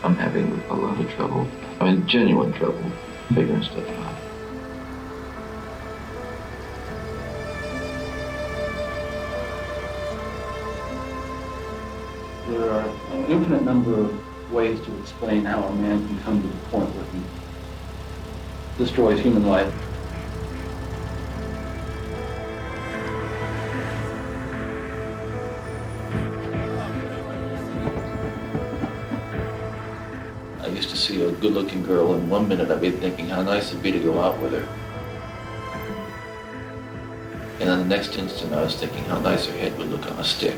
I'm having a lot of trouble, I mean genuine trouble, figuring stuff out. There are an infinite number of ways to explain how a man can come to the point where he destroys human life. I used to see a good-looking girl, and 1 minute I'd be thinking how nice it'd be to go out with her. And then the next instant I was thinking how nice her head would look on a stick.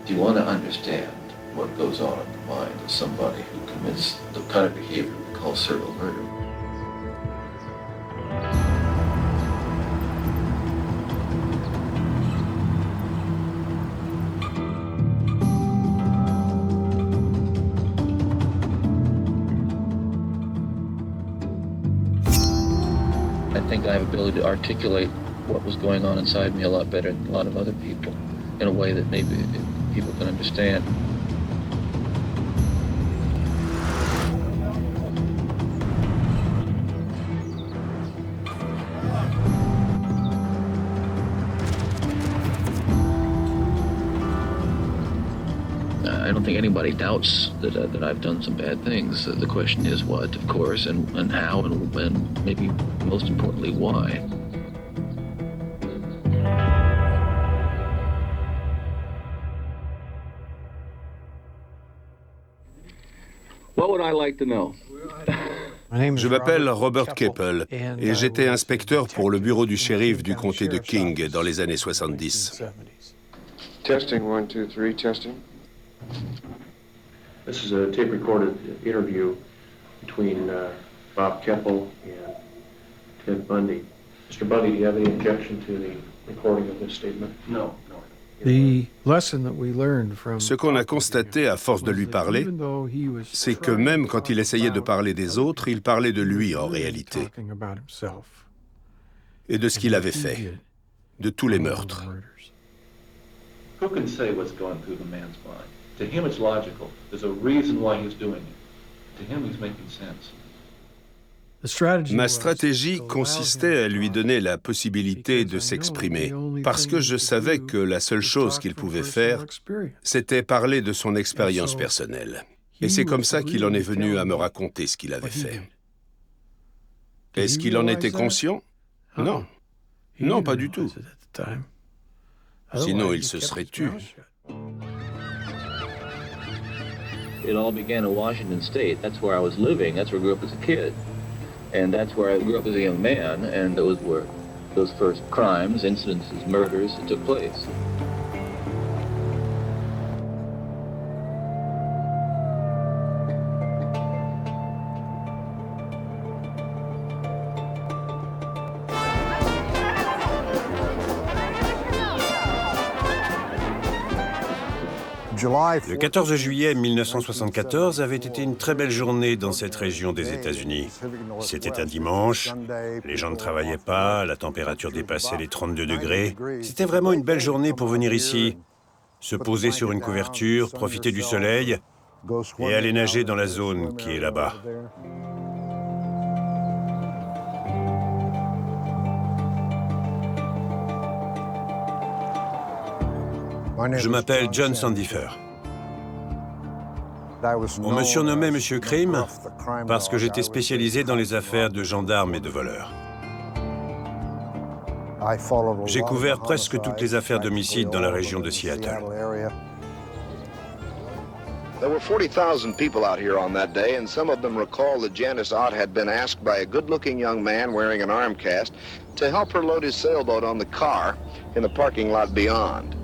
Do you want to understand what goes on in the mind of somebody who commits the kind of behavior we call serial murder? I think I have the ability to articulate what was going on inside me a lot better than a lot of other people, in a way that maybe people can understand. I don't think anybody doubts that I've done some bad things. The question is what, of course, and how, and maybe most importantly, why. What would I like to know? Je m'appelle Robert Keppel et j'étais inspecteur pour le bureau du shérif du comté de King dans les années 70. Testing, 1, 2, 3, testing. This is a tape-recorded interview between Bob Keppel and Ted Bundy. Mr. Bundy, do you have any objection to the recording of this statement? No. Ce qu'on a constaté à force de lui parler, c'est que même quand il essayait de parler des autres, il parlait de lui en réalité, et de ce qu'il avait fait, de tous les meurtres. Who can say what's going through the man's mind? To him it's logical. There's a reason why he's doing it. To him he's making sense. Ma stratégie consistait à lui donner la possibilité de s'exprimer, parce que je savais que la seule chose qu'il pouvait faire, c'était parler de son expérience personnelle. Et c'est comme ça qu'il en est venu à me raconter ce qu'il avait fait. Est-ce qu'il en était conscient? Non. Non, pas du tout. Sinon, il se serait tu. It all began in Washington State. That's where I was living. That's where I grew up as a kid. And that's where I grew up as a young man, and those were those first crimes, incidences, murders that took place. Le 14 juillet 1974 avait été une très belle journée dans cette région des États-Unis. C'était un dimanche, les gens ne travaillaient pas, la température dépassait les 32 degrés. C'était vraiment une belle journée pour venir ici, se poser sur une couverture, profiter du soleil et aller nager dans la zone qui est là-bas. Je m'appelle John Sandifer. On me surnommait Monsieur Crime parce que j'étais spécialisé dans les affaires de gendarmes et de voleurs. J'ai couvert presque toutes les affaires d'homicide dans la région de Seattle. There were 40,000 people out here on that day, and some of them recall that Janice Ott had been asked by a good-looking young man wearing an arm cast to help her load his sailboat on the car in the parking lot beyond.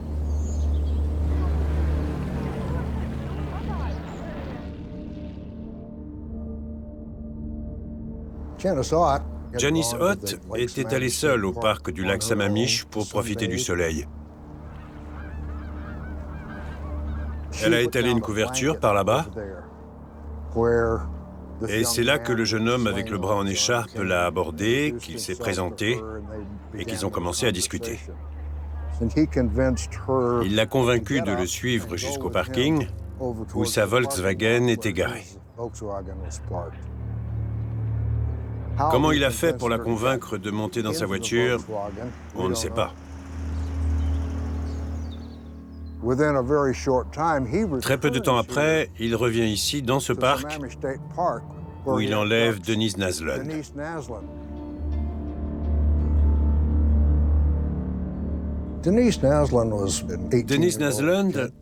Janice Ott était allée seule au parc du lac Sammamish pour profiter du soleil. Elle a étalé une couverture par là-bas, et c'est là que le jeune homme avec le bras en écharpe l'a abordé, qu'il s'est présenté et qu'ils ont commencé à discuter. Il l'a convaincu de le suivre jusqu'au parking où sa Volkswagen était garée. Comment il a fait pour la convaincre de monter dans sa voiture, on ne sait pas. Très peu de temps après, il revient ici, dans ce parc, où il enlève Denise Naslund. Denise Naslund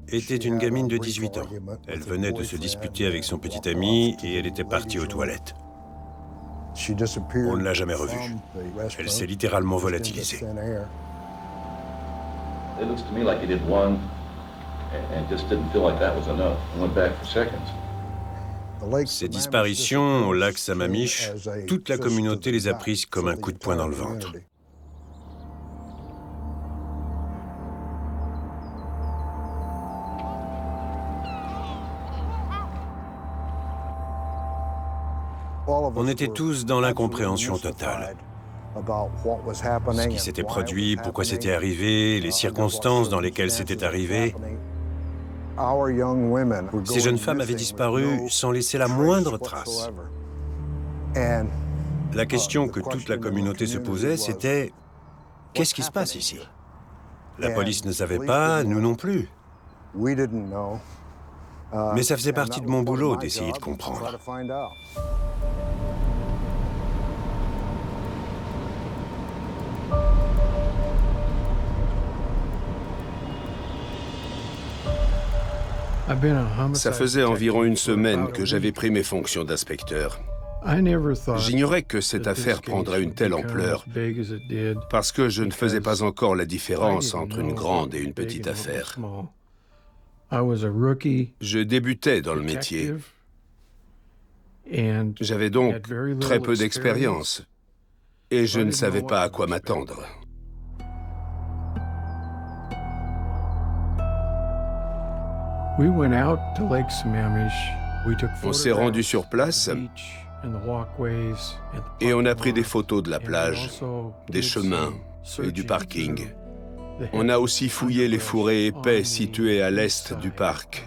était une gamine de 18 ans. Elle venait de se disputer avec son petit ami et elle était partie aux toilettes. On ne l'a jamais revue. Elle s'est littéralement volatilisée. It looks to me like he did one and just didn't feel like that was enough. He went back for seconds. Ces disparitions au lac Sammamish, toute la communauté les a prises comme un coup de poing dans le ventre. On était tous dans l'incompréhension totale. Ce qui s'était produit, pourquoi c'était arrivé, les circonstances dans lesquelles c'était arrivé. Ces jeunes femmes avaient disparu sans laisser la moindre trace. La question que toute la communauté se posait, c'était « Qu'est-ce qui se passe ici ?» La police ne savait pas, nous non plus. Mais ça faisait partie de mon boulot d'essayer de comprendre. Ça faisait environ une semaine que j'avais pris mes fonctions d'inspecteur. J'ignorais que cette affaire prendrait une telle ampleur parce que je ne faisais pas encore la différence entre une grande et une petite affaire. Je débutais dans le métier. J'avais donc très peu d'expérience et je ne savais pas à quoi m'attendre. On s'est rendu sur place et on a pris des photos de la plage, des chemins et du parking. On a aussi fouillé les fourrés épais situés à l'est du parc.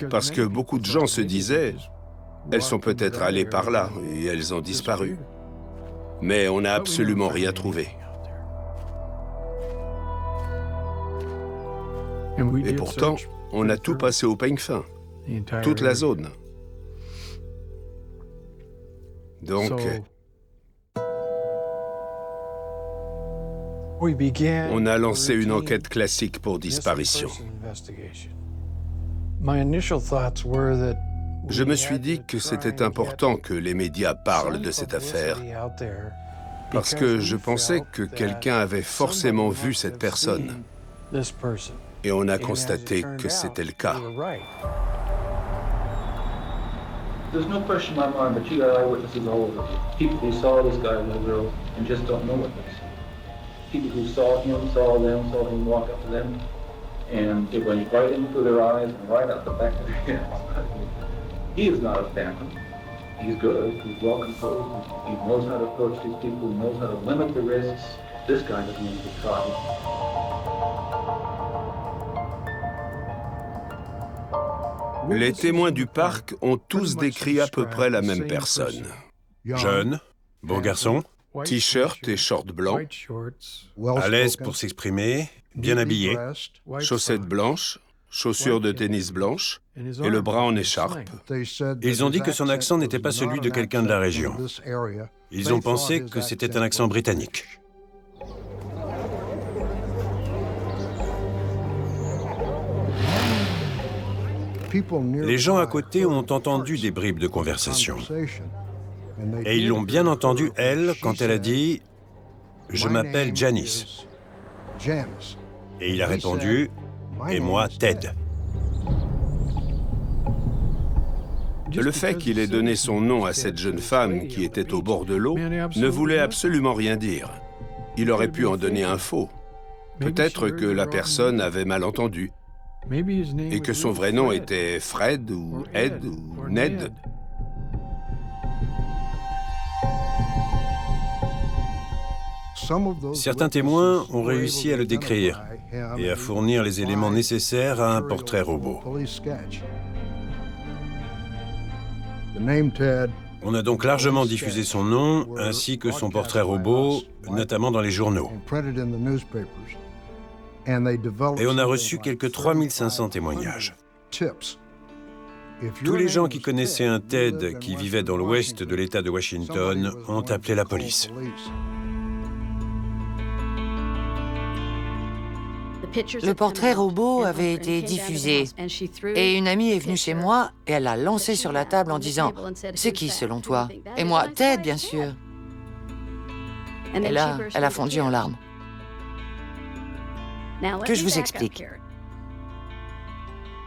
Parce que beaucoup de gens se disaient, elles sont peut-être allées par là et elles ont disparu. Mais on n'a absolument rien trouvé. Et pourtant, on a tout passé au peigne fin, toute la zone. Donc, on a lancé une enquête classique pour disparition. Je me suis dit que c'était important que les médias parlent de cette affaire, parce que je pensais que quelqu'un avait forcément vu cette personne. Et on a constaté que c'était le cas. There's no question in my mind that you got eyewitnesses all over. People who saw this guy and the girl and just don't know what they saw. People who saw him walk up to them, and it went right in through their eyes and right out the back of their heads. He is not a phantom. He's good. He's well composed. He knows how to approach these people. He knows how to limit the risks. This guy doesn't want to be caught. Les témoins du parc ont tous décrit à peu près la même personne. Jeune, beau garçon, T-shirt et short blanc, à l'aise pour s'exprimer, bien habillé, chaussettes blanches, chaussures de tennis blanches et le bras en écharpe. Ils ont dit que son accent n'était pas celui de quelqu'un de la région. Ils ont pensé que c'était un accent britannique. Les gens à côté ont entendu des bribes de conversation. Et ils l'ont bien entendu, elle, quand elle a dit « Je m'appelle Janice ». Et il a répondu « Et moi, Ted ». Le fait qu'il ait donné son nom à cette jeune femme qui était au bord de l'eau ne voulait absolument rien dire. Il aurait pu en donner un faux. Peut-être que la personne avait mal entendu et que son vrai nom était Fred ou Ed ou Ned. Certains témoins ont réussi à le décrire et à fournir les éléments nécessaires à un portrait robot. On a donc largement diffusé son nom ainsi que son portrait robot, notamment dans les journaux. Et on a reçu quelques 3500 témoignages. Tous les gens qui connaissaient un Ted qui vivait dans l'ouest de l'État de Washington ont appelé la police. Le portrait robot avait été diffusé et une amie est venue chez moi et elle l'a lancé sur la table en disant « C'est qui selon toi ?» Et moi « Ted, bien sûr !» Et là, elle a fondu en larmes. Que je vous explique.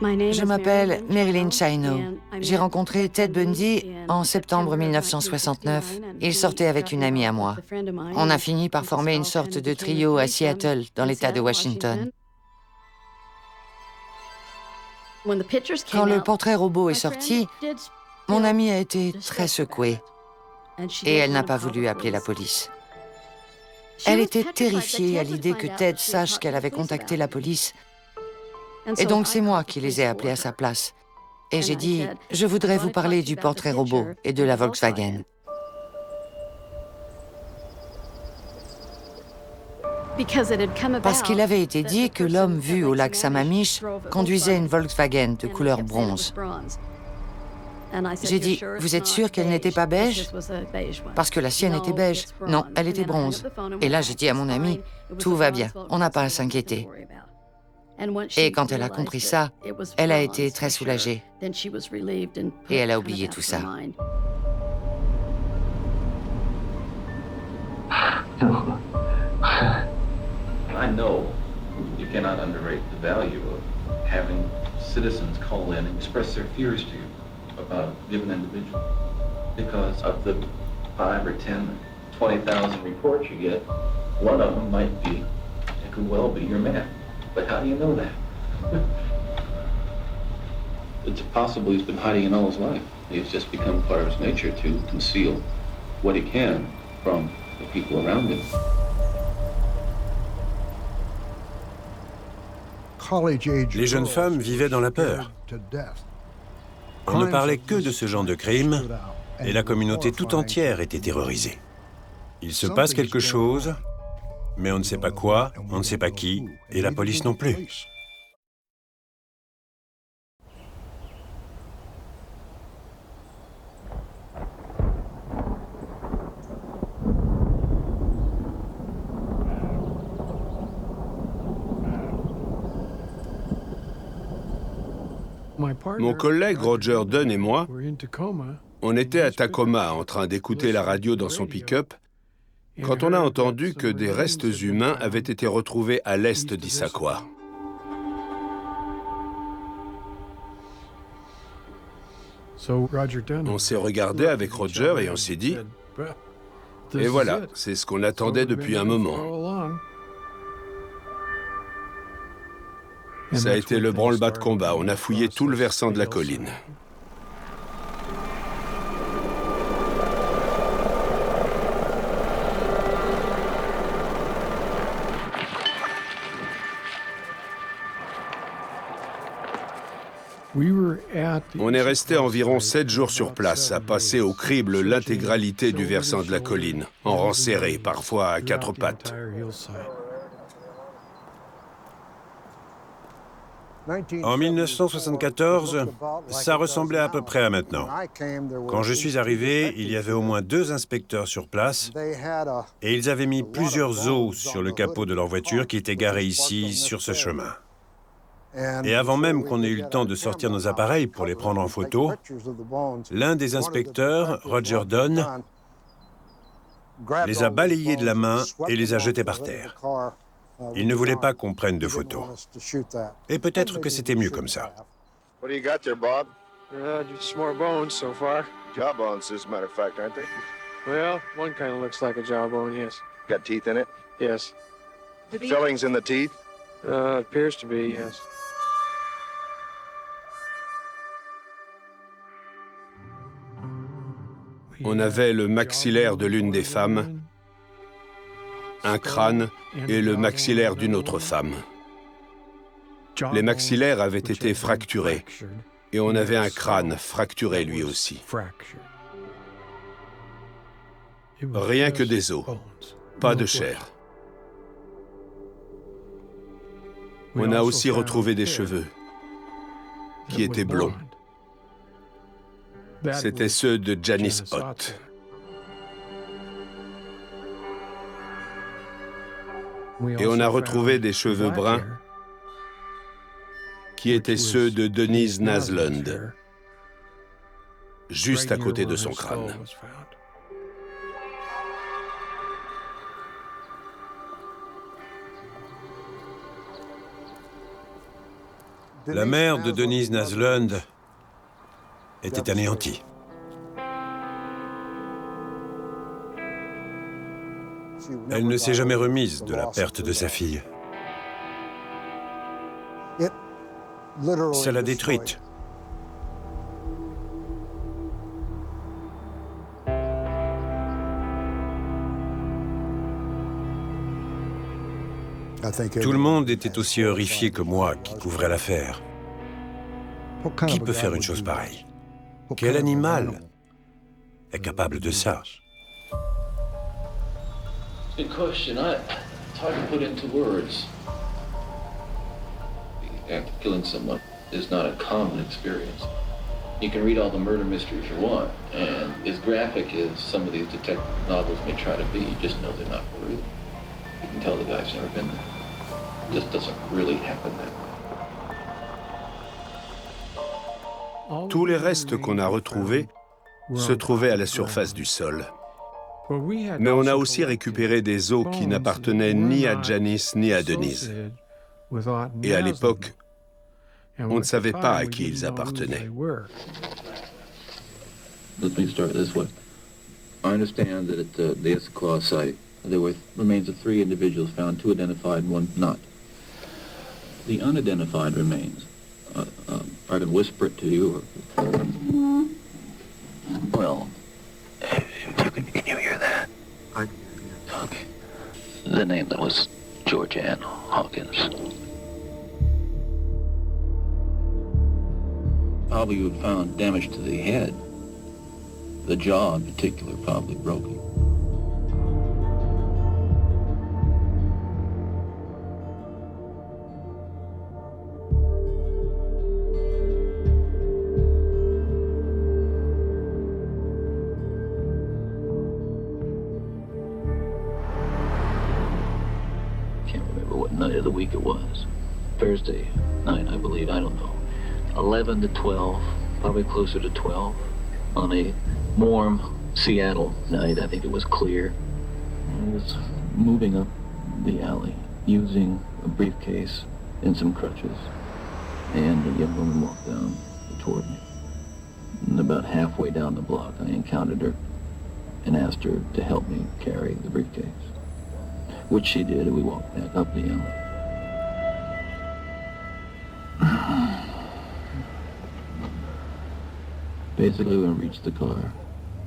Je m'appelle Marilyn Chino. J'ai rencontré Ted Bundy en septembre 1969. Il sortait avec une amie à moi. On a fini par former une sorte de trio à Seattle, dans l'État de Washington. Quand le portrait robot est sorti, mon amie a été très secouée et elle n'a pas voulu appeler la police. Elle était terrifiée à l'idée que Ted sache qu'elle avait contacté la police. Et donc c'est moi qui les ai appelés à sa place. Et j'ai dit, je voudrais vous parler du portrait robot et de la Volkswagen. Parce qu'il avait été dit que l'homme vu au lac Sammamish conduisait une Volkswagen de couleur bronze. J'ai dit, vous êtes sûr qu'elle n'était pas beige? Parce que la sienne était beige. Non, elle était bronze. Et là, j'ai dit à mon ami, tout va bien, on n'a pas à s'inquiéter. Et quand elle a compris ça, elle a été très soulagée. Et elle a oublié tout ça. I know you cannot underrate the value of having citizens call in and express their fears to you about a given individual. Because of the 5 or 10, 20,000 reports you get, one of them might be, it could well be your man. But how do you know that? It's possible he's been hiding it all his life. It's just become part of his nature to conceal what he can from the people around him. Les jeunes femmes vivaient dans la peur. On ne parlait que de ce genre de crime et la communauté tout entière était terrorisée. Il se passe quelque chose, mais on ne sait pas quoi, on ne sait pas qui, et la police non plus. Mon collègue Roger Dunn et moi, on était à Tacoma en train d'écouter la radio dans son pick-up quand on a entendu que des restes humains avaient été retrouvés à l'est d'Issaquah. On s'est regardé avec Roger et on s'est dit, et voilà, c'est ce qu'on attendait depuis un moment. Ça a été le branle-bas de combat. On a fouillé tout le versant de la colline. On est resté environ 7 jours sur place, à passer au crible l'intégralité du versant de la colline, en rang serré, parfois à 4 pattes. En 1974, ça ressemblait à peu près à maintenant. Quand je suis arrivé, il y avait au moins 2 inspecteurs sur place et ils avaient mis plusieurs os sur le capot de leur voiture qui était garée ici, sur ce chemin. Et avant même qu'on ait eu le temps de sortir nos appareils pour les prendre en photo, l'un des inspecteurs, Roger Dunn, les a balayés de la main et les a jetés par terre. Il ne voulait pas qu'on prenne de photos. Et peut-être que c'était mieux comme ça. What do you got there, Bob? Just more bones so far. Jawbones, as a matter of fact, aren't they? Well, one kind of looks like a jawbone, yes. Got teeth in it? Yes. Fillings in the teeth? Appears to be, yes. On avait le maxillaire de l'une des femmes, un crâne et le maxillaire d'une autre femme. Les maxillaires avaient été fracturés et on avait un crâne fracturé lui aussi. Rien que des os, pas de chair. On a aussi retrouvé des cheveux qui étaient blonds. C'étaient ceux de Janice Ott. Et on a retrouvé des cheveux bruns qui étaient ceux de Denise Naslund, juste à côté de son crâne. La mère de Denise Naslund était anéantie. Elle ne s'est jamais remise de la perte de sa fille. Ça l'a détruite. Tout le monde était aussi horrifié que moi qui couvrait l'affaire. Qui peut faire une chose pareille? Quel animal est capable de ça? Good question. It's hard to put into words. After killing someone is not a common experience. You can read all the murder mysteries you want, and as graphic as some of these detective novels may try to be, you just know they're not real. You can tell the guy's never been there. It just doesn't really happen that way. Tous les restes qu'on a retrouvés se trouvaient à la surface du sol. Mais on a aussi récupéré des os qui n'appartenaient ni à Janice ni à Denise. Et à l'époque, on ne savait pas à qui ils appartenaient. Let me start this way. I understand that at the Issaquah site, there were remains of 3 individuals found, 2 identified and 1 not. The unidentified remains, I can whisper it to you. Well, can you hear that? I can hear you. Okay. The name that was George Ann Hawkins. Probably you had found damage to the head. The jaw in particular probably broken. Can't remember what night of the week it was. Thursday night, I believe, I don't know. 11 to 12, probably closer to 12, on a warm Seattle night. I think it was clear. I was moving up the alley using a briefcase and some crutches, and a young woman walked down toward me. And about halfway down the block, I encountered her and asked her to help me carry the briefcase, which she did, and we walked back up the alley. Basically, when I reached the car,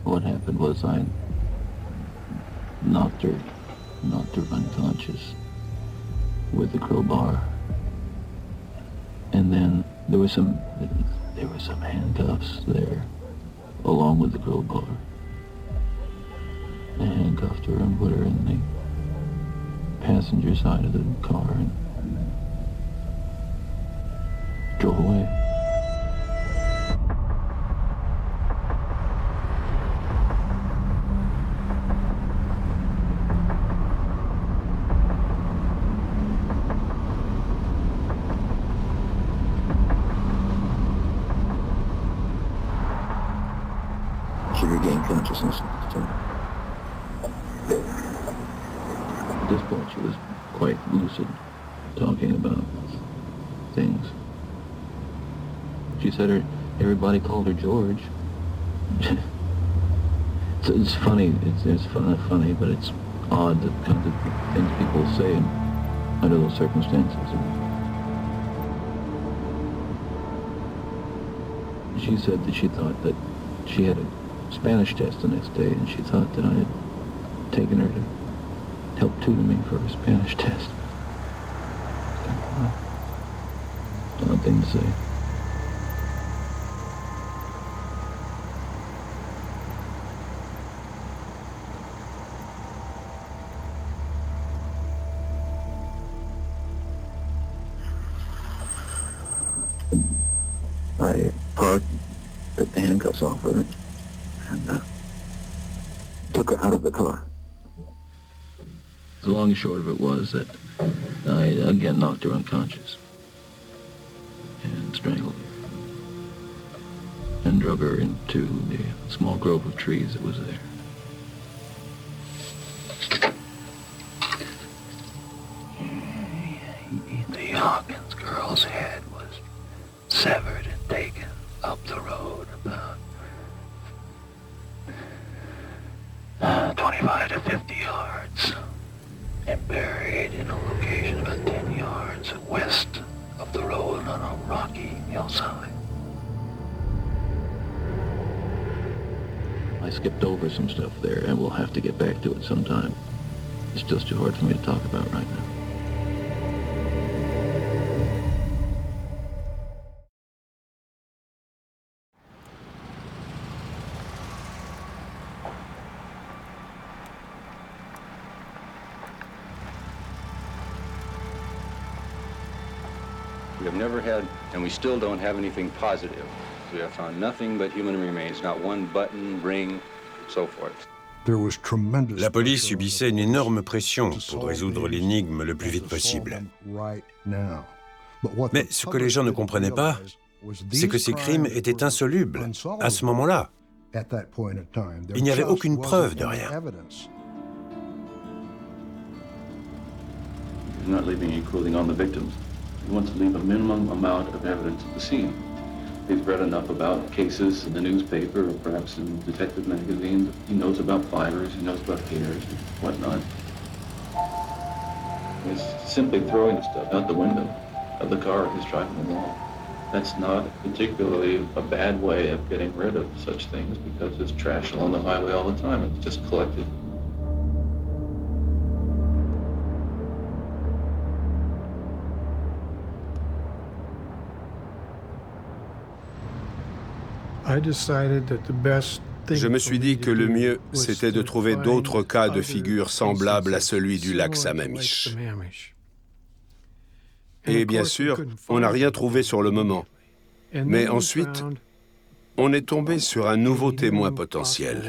what happened was I knocked her unconscious with the crowbar. And then there were some handcuffs there, along with the crowbar. I handcuffed her and put her in the passenger side of the car and drove away. She regained consciousness. At this point, she was quite lucid, talking about things. She said Everybody called her George. It's funny. It's not funny, but it's odd the kind of things people say under those circumstances. She said that she thought that she had a Spanish test the next day, and she thought that I had taken her to help tutor me for a Spanish test. Odd thing to say. I parked, took the handcuffs off her, and took her out of the car. The long and short of it was that I again knocked her unconscious and strangled her and drug her into the small grove of trees that was there. The Hawkins girl's head was severed and taken up the road about 25 to 50 yards and buried in a location about 10 yards west of the road on a rocky hillside. I skipped over some stuff there, and we'll have to get back to it sometime. It's just too hard for me to talk about right now. We have never had, and we still don't have anything positive. We have found nothing but human remains, not one button, ring, so forth. La police subissait une énorme pression pour résoudre l'énigme le plus vite possible. Mais ce que les gens ne comprenaient pas, c'est que ces crimes étaient insolubles à ce moment-là. Il n'y avait aucune preuve de rien. He's not leaving any clothing on the victims. He wants to leave a minimum amount of evidence at the scene. He's read enough about cases in the newspaper or perhaps in detective magazines. He knows about fires, he knows about hairs and whatnot. He's simply throwing the stuff out the window of the car he's driving along. That's not particularly a bad way of getting rid of such things because there's trash along the highway all the time. It's just collected. Je me suis dit que le mieux, c'était de trouver d'autres cas de figure semblables à celui du lac Sammamish. Et bien sûr, on n'a rien trouvé sur le moment. Mais ensuite, on est tombé sur un nouveau témoin potentiel.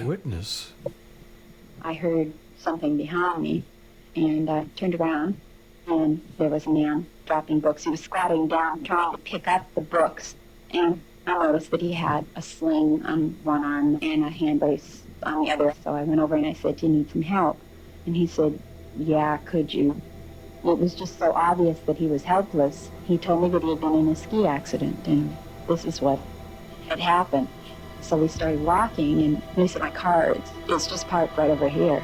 I heard something behind me, and I turned around, and there was a man dropping books. He was squatting down, trying to pick up the books, and I noticed that he had a sling on one arm and a hand brace on the other. So I went over and I said, "Do you need some help?" And he said, "Yeah, could you?" It was just so obvious that he was helpless. He told me that he had been in a ski accident, and this is what had happened. So we started walking, and he said, "My car is just parked right over here."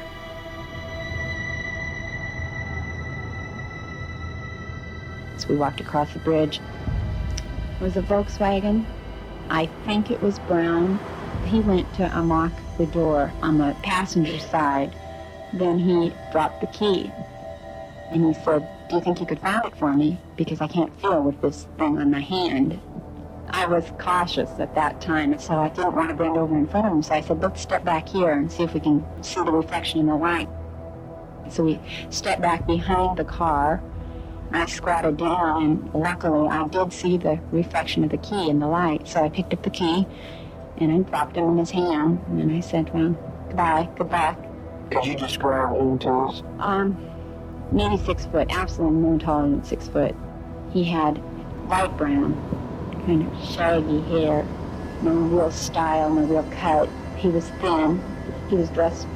So we walked across the bridge. It was a Volkswagen. I think it was brown. He went to unlock the door on the passenger side. Then he dropped the key. And he said, "Do you think you could find it for me? Because I can't feel with this thing on my hand." I was cautious at that time, so I didn't want to bend over in front of him. So I said, "Let's step back here and see if we can see the reflection in the light." So we stepped back behind the car. I squatted down, and luckily I did see the reflection of the key in the light. So I picked up the key, and I dropped it in his hand, and I said, "Well, goodbye." Could you describe who it was? Maybe 6 foot, absolutely no taller than 6 foot. He had light brown, kind of shaggy hair, no real style, no real cut. He was thin. He was dressed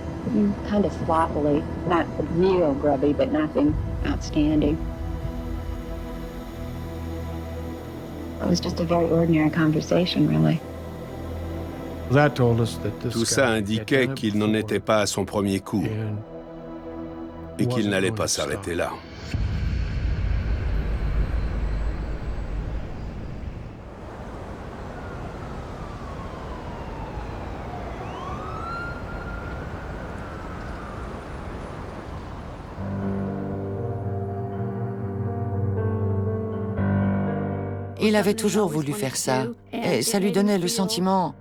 kind of sloppily, not real grubby, but nothing outstanding. It was just a very ordinary conversation, really. Tout ça indiquait qu'il n'en était pas à son premier coup et qu'il n'allait pas s'arrêter là. Il avait toujours voulu faire ça, et ça lui donnait le sentiment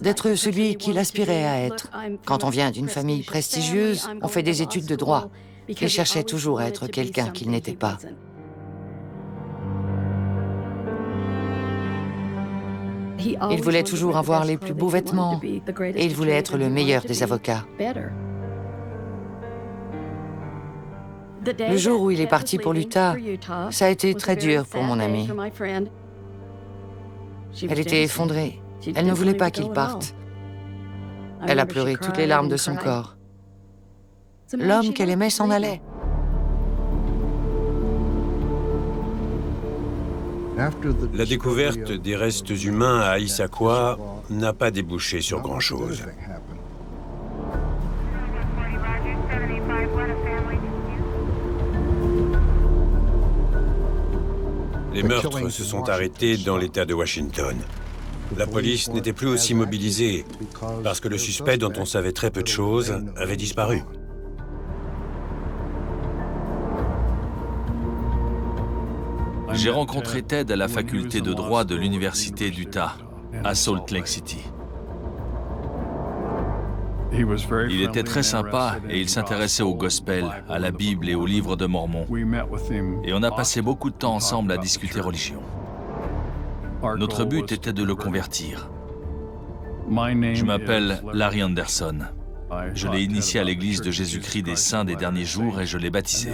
d'être celui qu'il aspirait à être. Quand on vient d'une famille prestigieuse, on fait des études de droit. Il cherchait toujours à être quelqu'un qu'il n'était pas. Il voulait toujours avoir les plus beaux vêtements, et il voulait être le meilleur des avocats. Le jour où il est parti pour l'Utah, ça a été très dur pour mon amie. Elle était effondrée. Elle ne voulait pas qu'il parte. Elle a pleuré toutes les larmes de son corps. L'homme qu'elle aimait s'en allait. La découverte des restes humains à Issaquah n'a pas débouché sur grand-chose. Les meurtres se sont arrêtés dans l'État de Washington. La police n'était plus aussi mobilisée parce que le suspect, dont on savait très peu de choses, avait disparu. J'ai rencontré Ted à la faculté de droit de l'université d'Utah, à Salt Lake City. Il était très sympa et il s'intéressait au gospel, à la Bible et aux livres de Mormon. Et on a passé beaucoup de temps ensemble à discuter religion. Notre but était de le convertir. Je m'appelle Larry Anderson. Je l'ai initié à l'Église de Jésus-Christ des Saints des Derniers Jours et je l'ai baptisé.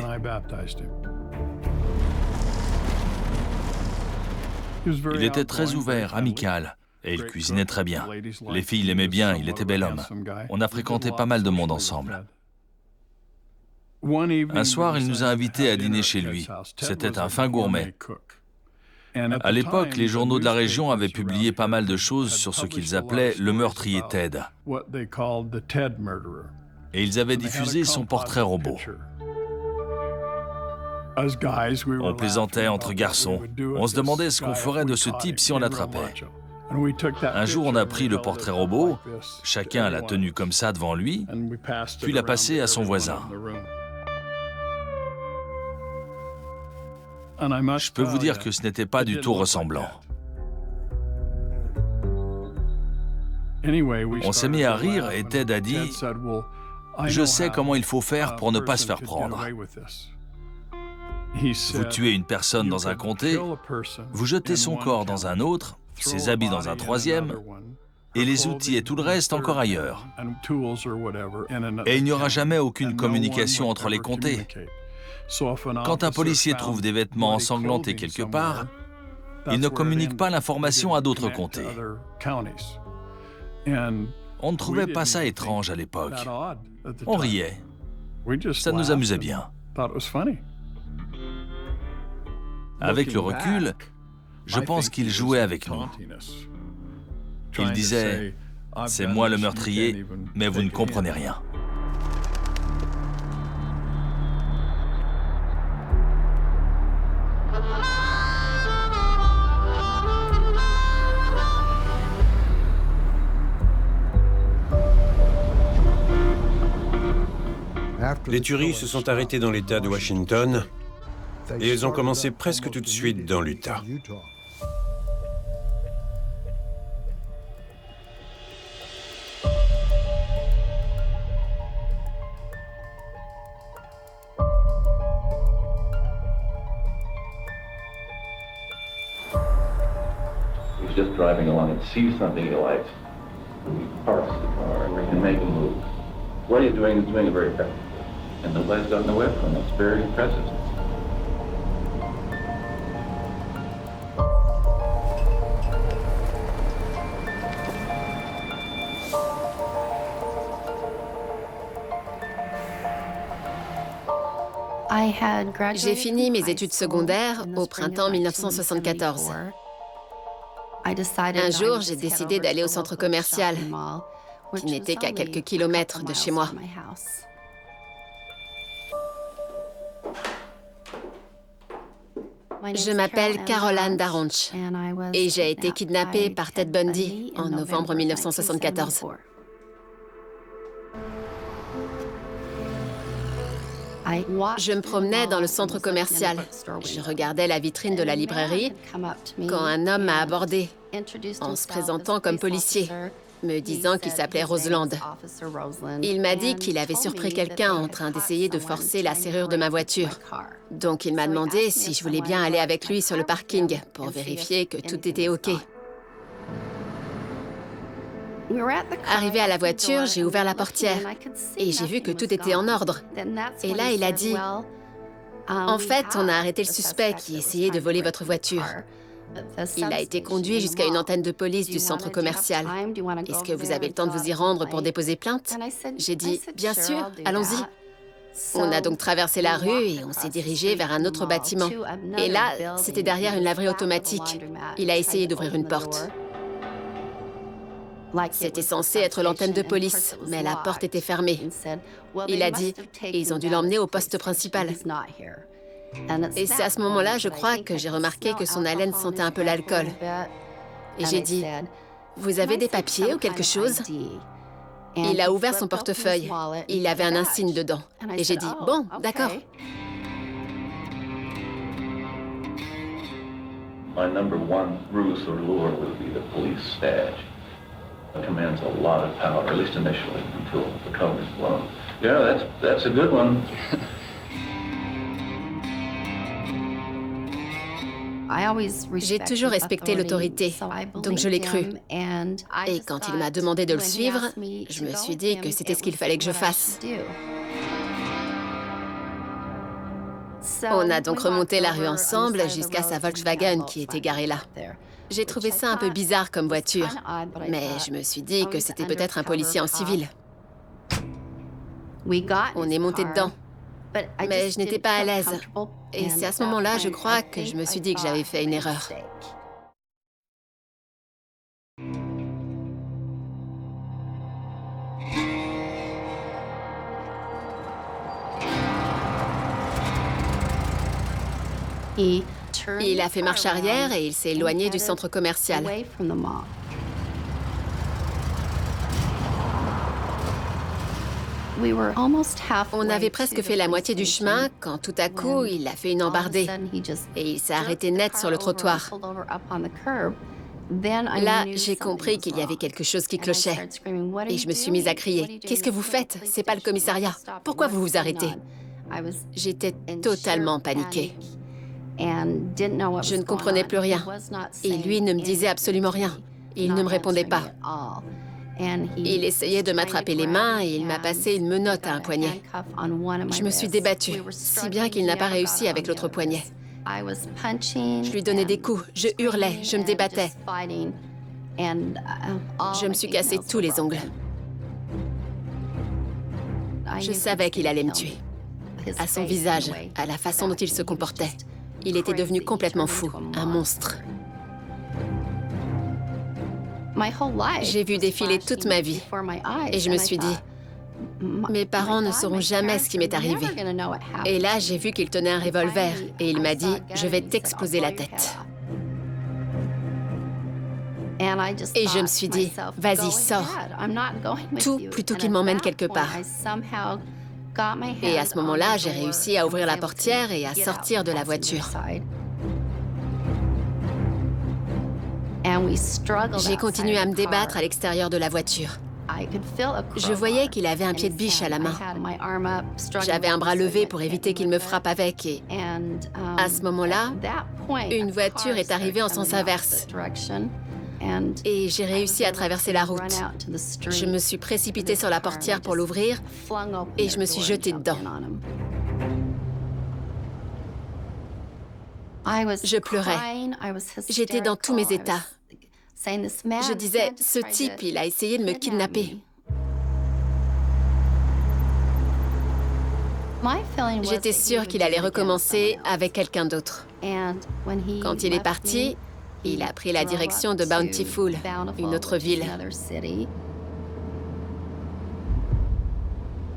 Il était très ouvert, amical, et il cuisinait très bien. Les filles l'aimaient bien, il était bel homme. On a fréquenté pas mal de monde ensemble. Un soir, il nous a invités à dîner chez lui. C'était un fin gourmet. À l'époque, les journaux de la région avaient publié pas mal de choses sur ce qu'ils appelaient le meurtrier Ted. Et ils avaient diffusé son portrait robot. On plaisantait entre garçons. On se demandait ce qu'on ferait de ce type si on l'attrapait. Un jour, on a pris le portrait robot, chacun l'a tenu comme ça devant lui, puis l'a passé à son voisin. Je peux vous dire que ce n'était pas du tout ressemblant. On s'est mis à rire et Ted a dit « Je sais comment il faut faire pour ne pas se faire prendre. Vous tuez une personne dans un comté, vous jetez son corps dans un autre, ses habits dans un troisième, et les outils et tout le reste encore ailleurs. Et il n'y aura jamais aucune communication entre les comtés. Quand un policier trouve des vêtements ensanglantés quelque part, il ne communique pas l'information à d'autres comtés. On ne trouvait pas ça étrange à l'époque. On riait. Ça nous amusait bien. Avec le recul, je pense qu'il jouait avec nous. Il disait « C'est moi le meurtrier, mais vous ne comprenez rien. » Les tueries se sont arrêtées dans l'État de Washington et elles ont commencé presque tout de suite dans l'Utah. He's just driving along and sees something he likes. He parks the car and make a move. What are you doing? He's doing it very fast. And nobody's gotten away from it. It's very impressive. J'ai fini mes études secondaires au printemps 1974. Un jour, j'ai décidé d'aller au centre commercial, qui n'était qu'à quelques kilomètres de chez moi. Je m'appelle Carol Ann Daronch et j'ai été kidnappée par Ted Bundy en novembre 1974. Je me promenais dans le centre commercial. Je regardais la vitrine de la librairie quand un homme m'a abordée en se présentant comme policier, me disant qu'il s'appelait Roseland. Il m'a dit qu'il avait surpris quelqu'un en train d'essayer de forcer la serrure de ma voiture. Donc il m'a demandé si je voulais bien aller avec lui sur le parking pour vérifier que tout était OK. Arrivé à la voiture, j'ai ouvert la portière et j'ai vu que tout était en ordre. Et là, il a dit « En fait, on a arrêté le suspect qui essayait de voler votre voiture. Il a été conduit jusqu'à une antenne de police du centre commercial. Est-ce que vous avez le temps de vous y rendre pour déposer plainte ?» J'ai dit « Bien sûr, allons-y. » On a donc traversé la rue et on s'est dirigé vers un autre bâtiment. Et là, c'était derrière une laverie automatique. Il a essayé d'ouvrir une porte. C'était censé être l'antenne de police, mais la porte était fermée. Il a dit « Ils ont dû l'emmener au poste principal. » Et c'est à ce moment-là, je crois, que j'ai remarqué que son haleine sentait un peu l'alcool. Et j'ai dit « Vous avez des papiers ou quelque chose ?» Il a ouvert son portefeuille. Il avait un insigne dedans. Et j'ai dit « Bon, d'accord. » My number one ruse or lure would be the police badge. It commands a lot of power, at least initially, until the cover is blown. Yeah, that's a good one. J'ai toujours respecté l'autorité, donc je l'ai cru. Et quand il m'a demandé de le suivre, je me suis dit que c'était ce qu'il fallait que je fasse. On a donc remonté la rue ensemble jusqu'à sa Volkswagen qui était garée là. J'ai trouvé ça un peu bizarre comme voiture, mais je me suis dit que c'était peut-être un policier en civil. On est monté dedans, mais je n'étais pas à l'aise. Et c'est à ce moment-là, je crois, que je me suis dit que j'avais fait une erreur. Il a fait marche arrière et il s'est éloigné du centre commercial. On avait presque fait la moitié du chemin quand tout à coup, il a fait une embardée et il s'est arrêté net sur le trottoir. Là, j'ai compris qu'il y avait quelque chose qui clochait et je me suis mise à crier « Qu'est-ce que vous faites? C'est pas le commissariat. Pourquoi vous vous arrêtez ?» J'étais totalement paniquée. Je ne comprenais plus rien et lui ne me disait absolument rien. Il ne me répondait pas. Il essayait de m'attraper les mains et il m'a passé une menotte à un poignet. Je me suis débattue, si bien qu'il n'a pas réussi avec l'autre poignet. Je lui donnais des coups, je hurlais, je me débattais. Je me suis cassé tous les ongles. Je savais qu'il allait me tuer. À son visage, à la façon dont il se comportait. Il était devenu complètement fou, un monstre. J'ai vu défiler toute ma vie et je me suis dit, mes parents ne sauront jamais ce qui m'est arrivé. Et là, j'ai vu qu'il tenait un revolver et il m'a dit, je vais t'exploser la tête. Et je me suis dit, vas-y, sors. Tout plutôt qu'il m'emmène quelque part. Et à ce moment-là, j'ai réussi à ouvrir la portière et à sortir de la voiture. J'ai continué à me débattre à l'extérieur de la voiture. Je voyais qu'il avait un pied de biche à la main. J'avais un bras levé pour éviter qu'il me frappe avec et à ce moment-là, une voiture est arrivée en sens inverse. Et j'ai réussi à traverser la route. Je me suis précipitée sur la portière pour l'ouvrir et je me suis jetée dedans. Je pleurais. J'étais dans tous mes états. Je disais, ce type, il a essayé de me kidnapper. J'étais sûre qu'il allait recommencer avec quelqu'un d'autre. Quand il est parti, Il a pris la direction de Bountiful, une autre ville.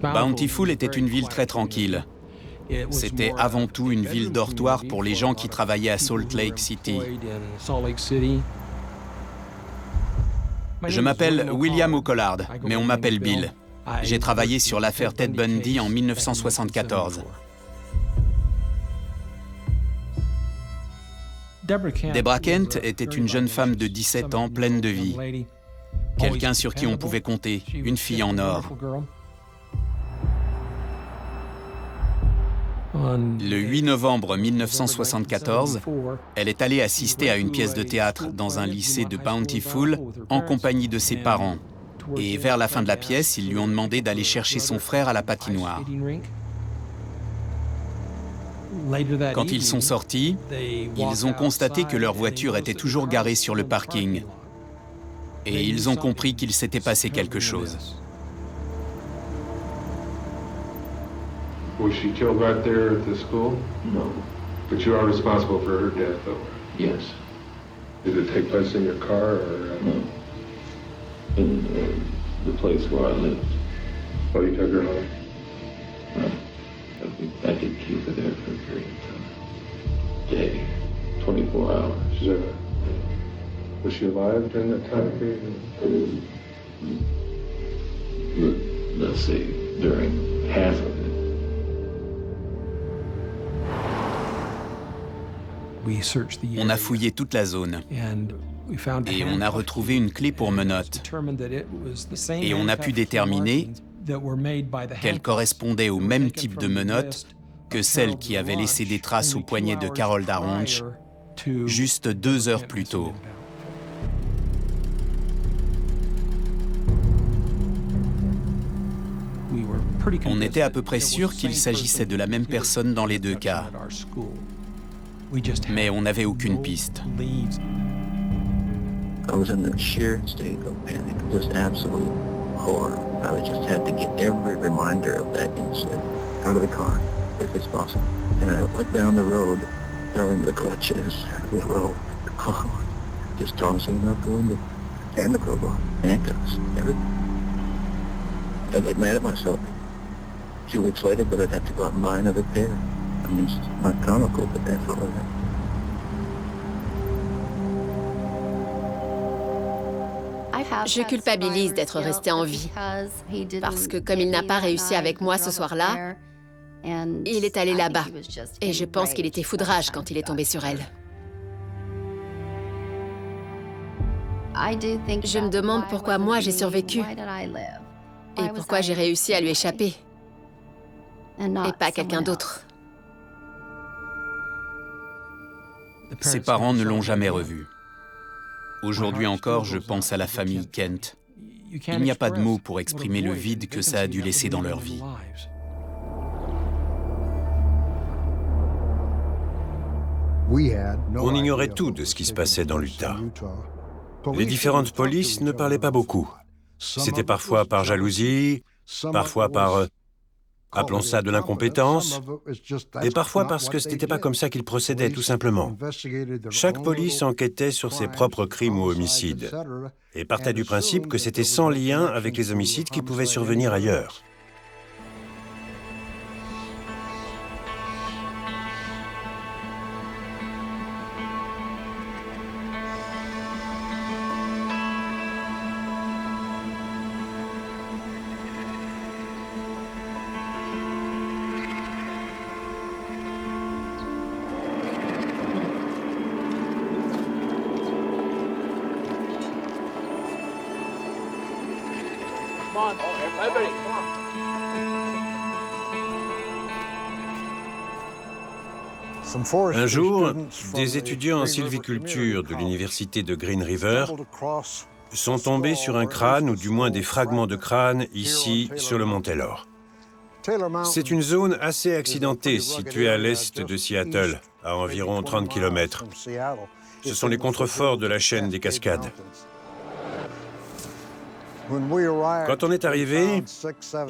Bountiful était une ville très tranquille. C'était avant tout une ville dortoir pour les gens qui travaillaient à Salt Lake City. Je m'appelle William O'Collard, mais on m'appelle Bill. J'ai travaillé sur l'affaire Ted Bundy en 1974. Deborah Kent était une jeune femme de 17 ans pleine de vie. Quelqu'un sur qui on pouvait compter, une fille en or. Le 8 novembre 1974, elle est allée assister à une pièce de théâtre dans un lycée de Bountiful en compagnie de ses parents. Et vers la fin de la pièce, ils lui ont demandé d'aller chercher son frère à la patinoire. Quand ils sont sortis, ils ont constaté que leur voiture était toujours garée sur le parking. Et ils ont compris qu'il s'était passé quelque chose. Was she killed right there at the school? No. But you are responsible for her death, though. Yes. Did it take place in your car or? No. In the place where I lived. Oh, you took her home? No. I did keep her there for a period of time. Day. 24 hours. Sure. Was she alive during that time period? Let's see, during half of it. On a fouillé toute la zone et on a retrouvé une clé pour menottes. Et on a pu déterminer qu'elle correspondait au même type de menottes que celle qui avait laissé des traces au poignet de Carol Daronch juste 2 heures plus tôt. On était à peu près sûr qu'il s'agissait de la même personne dans les 2 cas. Mais on n'avait aucune piste. I was in a sheer state of panic, just absolute horror. I just had to get every reminder of that incident out of the car, if it's possible. And I went down the road, throwing the clutches, the rope, the car, just tossing out the window, and the crowbar, handcuffs, everything. I get mad at myself. 2 weeks later, but I'd have to go out and buy another pair. I mean, it's not comical, but that's all of it. Je culpabilise d'être resté en vie, parce que comme il n'a pas réussi avec moi ce soir-là, il est allé là-bas, et je pense qu'il était foudrage quand il est tombé sur elle. Je me demande pourquoi moi j'ai survécu, et pourquoi j'ai réussi à lui échapper, et pas quelqu'un d'autre. Ses parents ne l'ont jamais revu. Aujourd'hui encore, je pense à la famille Kent. Il n'y a pas de mots pour exprimer le vide que ça a dû laisser dans leur vie. On ignorait tout de ce qui se passait dans l'Utah. Les différentes polices ne parlaient pas beaucoup. C'était parfois par jalousie, parfois par, appelons ça de l'incompétence, et parfois parce que ce n'était pas comme ça qu'ils procédaient, tout simplement. Chaque police enquêtait sur ses propres crimes ou homicides, et partait du principe que c'était sans lien avec les homicides qui pouvaient survenir ailleurs. Un jour, des étudiants en sylviculture de l'université de Green River sont tombés sur un crâne, ou du moins des fragments de crâne, ici, sur le mont Taylor. C'est une zone assez accidentée, située à l'est de Seattle, à environ 30 km. Ce sont les contreforts de la chaîne des Cascades. Quand on est arrivé,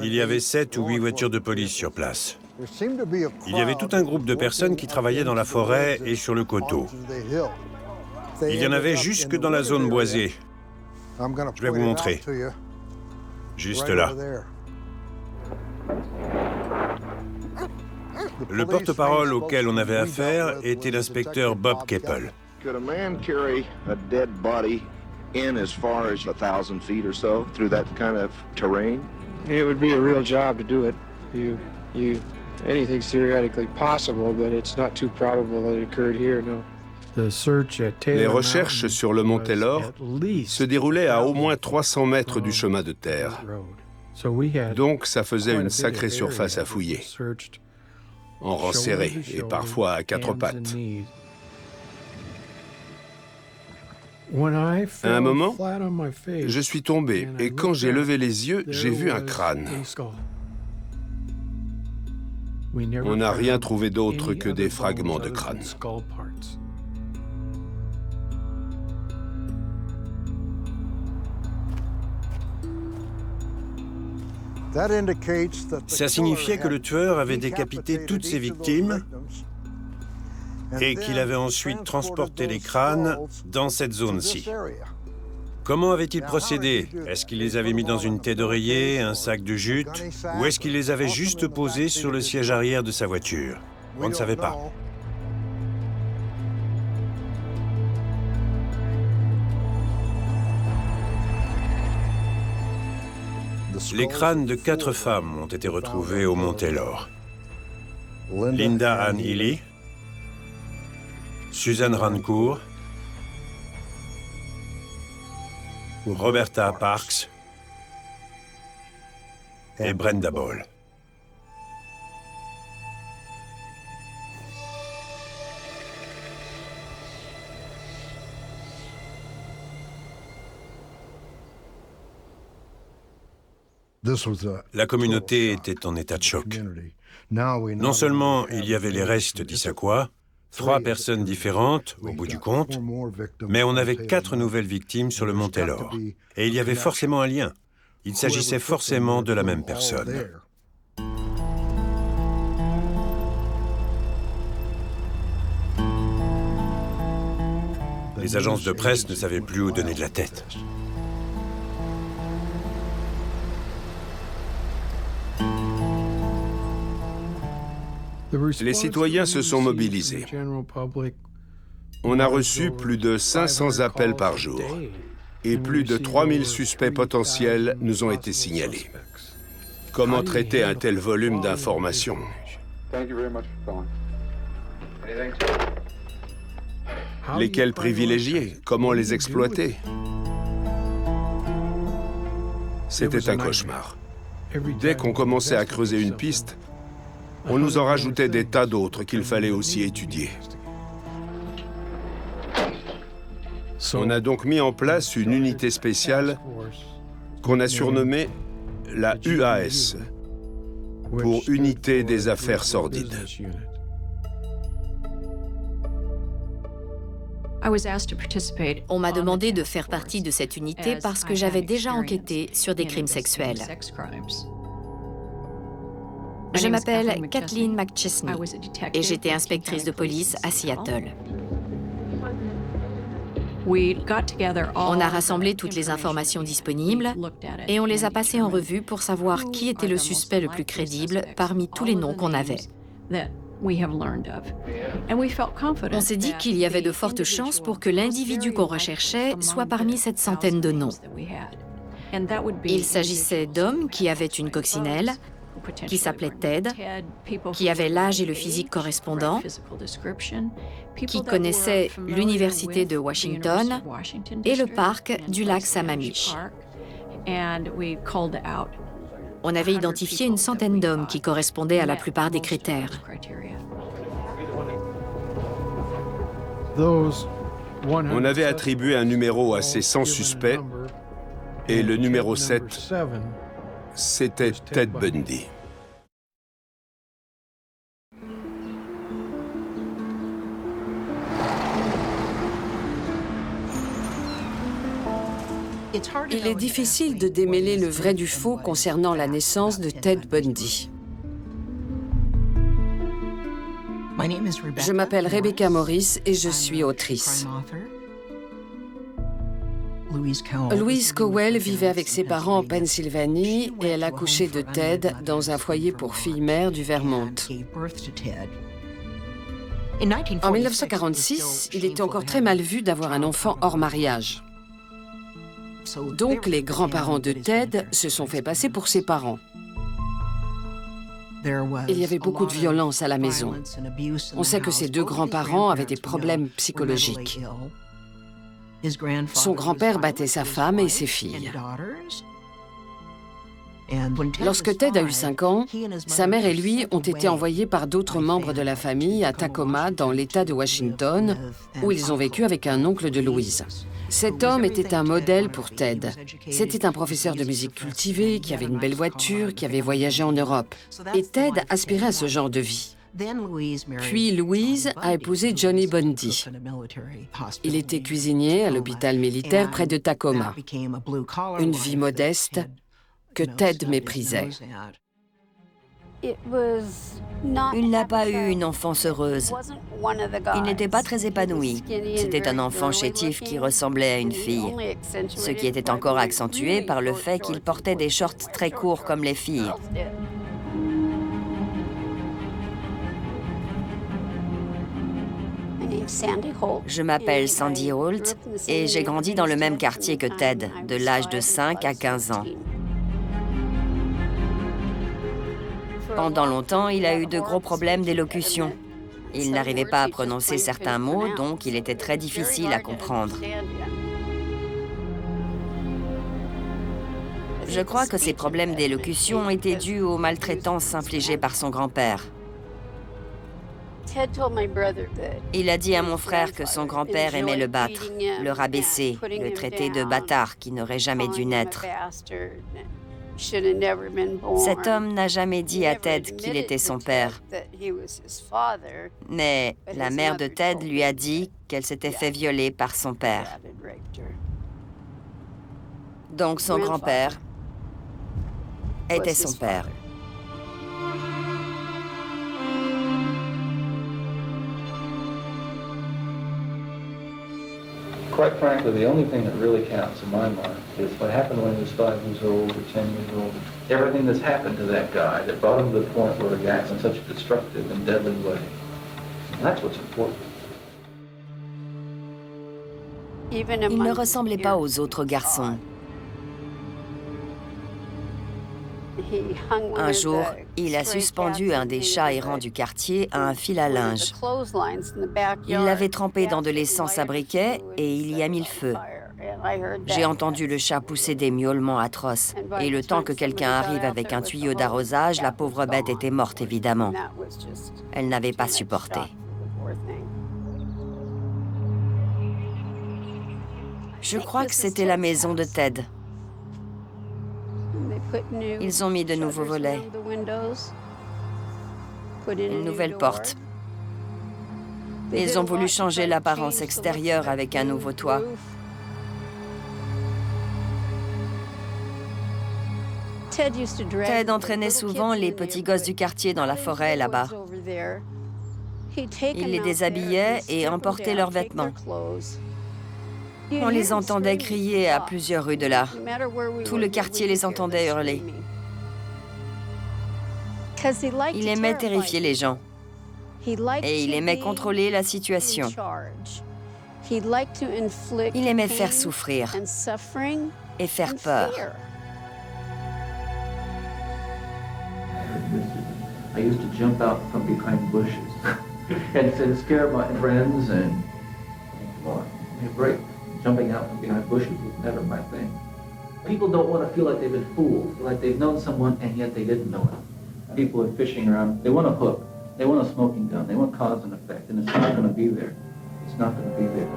il y avait 7 ou 8 voitures de police sur place. Il y avait tout un groupe de personnes qui travaillaient dans la forêt et sur le coteau. Il y en avait jusque dans la zone boisée. Je vais vous montrer. Juste là. Le porte-parole auquel on avait affaire était l'inspecteur Bob Keppel. Could a man carry a dead body in as far as 1,000 feet or so through that kind of terrain? It would be a real job to do it. Anything's theoretically possible, but it's not too probable that it occurred here, no. Les recherches sur le mont Taylor se déroulaient à au moins 300 mètres du chemin de terre. Donc ça faisait une sacrée surface à fouiller, en rang serré et parfois à quatre pattes. À un moment, je suis tombé et quand j'ai levé les yeux, j'ai vu un crâne. On n'a rien trouvé d'autre que des fragments de crâne. Ça signifiait que le tueur avait décapité toutes ses victimes et qu'il avait ensuite transporté les crânes dans cette zone-ci. Comment avait-il procédé? Est-ce qu'il les avait mis dans une tête d'oreiller, un sac de jute, ou est-ce qu'il les avait juste posés sur le siège arrière de sa voiture? On ne savait pas. Les crânes de 4 femmes ont été retrouvés au mont Taylor. Linda Ann Healy, Susan Rancourt, Roberta Parks et Brenda Ball. La communauté était en état de choc. Non seulement il y avait les restes d'Issaquah, 3 personnes différentes au bout du compte, mais on avait 4 nouvelles victimes sur le mont Taylor. Et il y avait forcément un lien. Il s'agissait forcément de la même personne. Les agences de presse ne savaient plus où donner de la tête. Les citoyens se sont mobilisés. On a reçu plus de 500 appels par jour et plus de 3000 suspects potentiels nous ont été signalés. Comment traiter un tel volume d'informations? Lesquels privilégier? Comment les exploiter? C'était un cauchemar. Dès qu'on commençait à creuser une piste, on nous en rajoutait des tas d'autres qu'il fallait aussi étudier. On a donc mis en place une unité spéciale qu'on a surnommée la UAS, pour Unité des Affaires Sordides. On m'a demandé de faire partie de cette unité parce que j'avais déjà enquêté sur des crimes sexuels. Je m'appelle Kathleen McChesney et j'étais inspectrice de police à Seattle. On a rassemblé toutes les informations disponibles et on les a passées en revue pour savoir qui était le suspect le plus crédible parmi tous les noms qu'on avait. On s'est dit qu'il y avait de fortes chances pour que l'individu qu'on recherchait soit parmi cette centaine de noms. Il s'agissait d'hommes qui avaient une coccinelle, qui s'appelait Ted, qui avait l'âge et le physique correspondant, qui connaissait l'université de Washington et le parc du lac Sammamish. On avait identifié une centaine d'hommes qui correspondaient à la plupart des critères. On avait attribué un numéro à ces 100 suspects et le numéro 7, c'était Ted Bundy. Il est difficile de démêler le vrai du faux concernant la naissance de Ted Bundy. Je m'appelle Rebecca Morris et je suis autrice. Louise Cowell vivait avec ses parents en Pennsylvanie et elle a accouché de Ted dans un foyer pour filles-mères du Vermont. En 1946, il était encore très mal vu d'avoir un enfant hors mariage. Donc les grands-parents de Ted se sont fait passer pour ses parents. Il y avait beaucoup de violence à la maison. On sait que ses deux grands-parents avaient des problèmes psychologiques. Son grand-père battait sa femme et ses filles. Lorsque Ted a eu 5 ans, sa mère et lui ont été envoyés par d'autres membres de la famille à Tacoma, dans l'État de Washington, où ils ont vécu avec un oncle de Louise. Cet homme était un modèle pour Ted. C'était un professeur de musique cultivé, qui avait une belle voiture, qui avait voyagé en Europe. Et Ted aspirait à ce genre de vie. Puis Louise a épousé Johnny Bundy. Il était cuisinier à l'hôpital militaire près de Tacoma. Une vie modeste que Ted méprisait. Il n'a pas eu une enfance heureuse. Il n'était pas très épanoui. C'était un enfant chétif qui ressemblait à une fille, ce qui était encore accentué par le fait qu'il portait des shorts très courts comme les filles. Je m'appelle Sandy Holt et j'ai grandi dans le même quartier que Ted, de l'âge de 5 à 15 ans. Pendant longtemps, il a eu de gros problèmes d'élocution. Il n'arrivait pas à prononcer certains mots, donc il était très difficile à comprendre. Je crois que ses problèmes d'élocution étaient dus aux maltraitances infligées par son grand-père. Il a dit à mon frère que son grand-père aimait le battre, le rabaisser, le traiter de bâtard qui n'aurait jamais dû naître. Cet homme n'a jamais dit à Ted qu'il était son père. Mais la mère de Ted lui a dit qu'elle s'était fait violer par son père. Donc son grand-père était son père. Quite frankly, the only thing that really counts in my mind is what happened when he was 5 years old or 10 years old. Everything that's happened to that guy that brought him to the point where he acts in such a destructive and deadly way. And that's what's important. Il ne ressemblait pas aux autres garçons. Un jour, il a suspendu un des chats errants du quartier à un fil à linge. Il l'avait trempé dans de l'essence à briquet et il y a mis le feu. J'ai entendu le chat pousser des miaulements atroces. Et le temps que quelqu'un arrive avec un tuyau d'arrosage, la pauvre bête était morte, évidemment. Elle n'avait pas supporté. Je crois que c'était la maison de Ted. Ils ont mis de nouveaux volets, une nouvelle porte. Ils ont voulu changer l'apparence extérieure avec un nouveau toit. Ted entraînait souvent les petits gosses du quartier dans la forêt là-bas. Il les déshabillait et emportait leurs vêtements. On les entendait crier à plusieurs rues de là. Tout le quartier les entendait hurler. Il aimait terrifier les gens. Et il aimait contrôler la situation. Il aimait faire souffrir et faire peur. I used to jump out from behind bushes and scare my friends and come on, give me a break. Jumping out from behind bushes was never my thing. People don't want to feel like they've been fooled, like they've known someone and yet they didn't know it. People are fishing around, they want a hook, they want a smoking gun, they want cause and effect, and it's not going to be there. It's not going to be there.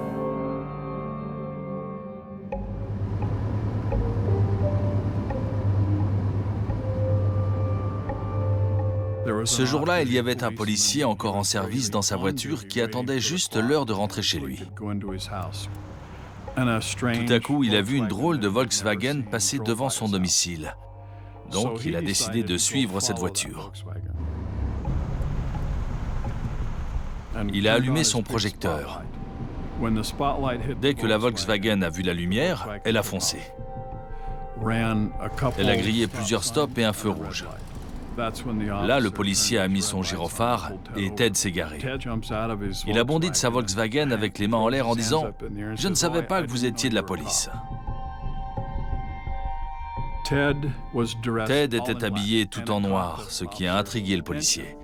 Ce jour-là, il y avait un policier encore en service dans sa voiture qui attendait juste l'heure de rentrer chez lui. Tout à coup, il a vu une drôle de Volkswagen passer devant son domicile. Donc, il a décidé de suivre cette voiture. Il a allumé son projecteur. Dès que la Volkswagen a vu la lumière, elle a foncé. Elle a grillé plusieurs stops et un feu rouge. Là, le policier a mis son gyrophare et Ted s'est garé. Il a bondi de sa Volkswagen avec les mains en l'air en disant « Je ne savais pas que vous étiez de la police ». Ted était habillé tout en noir, ce qui a intrigué le policier.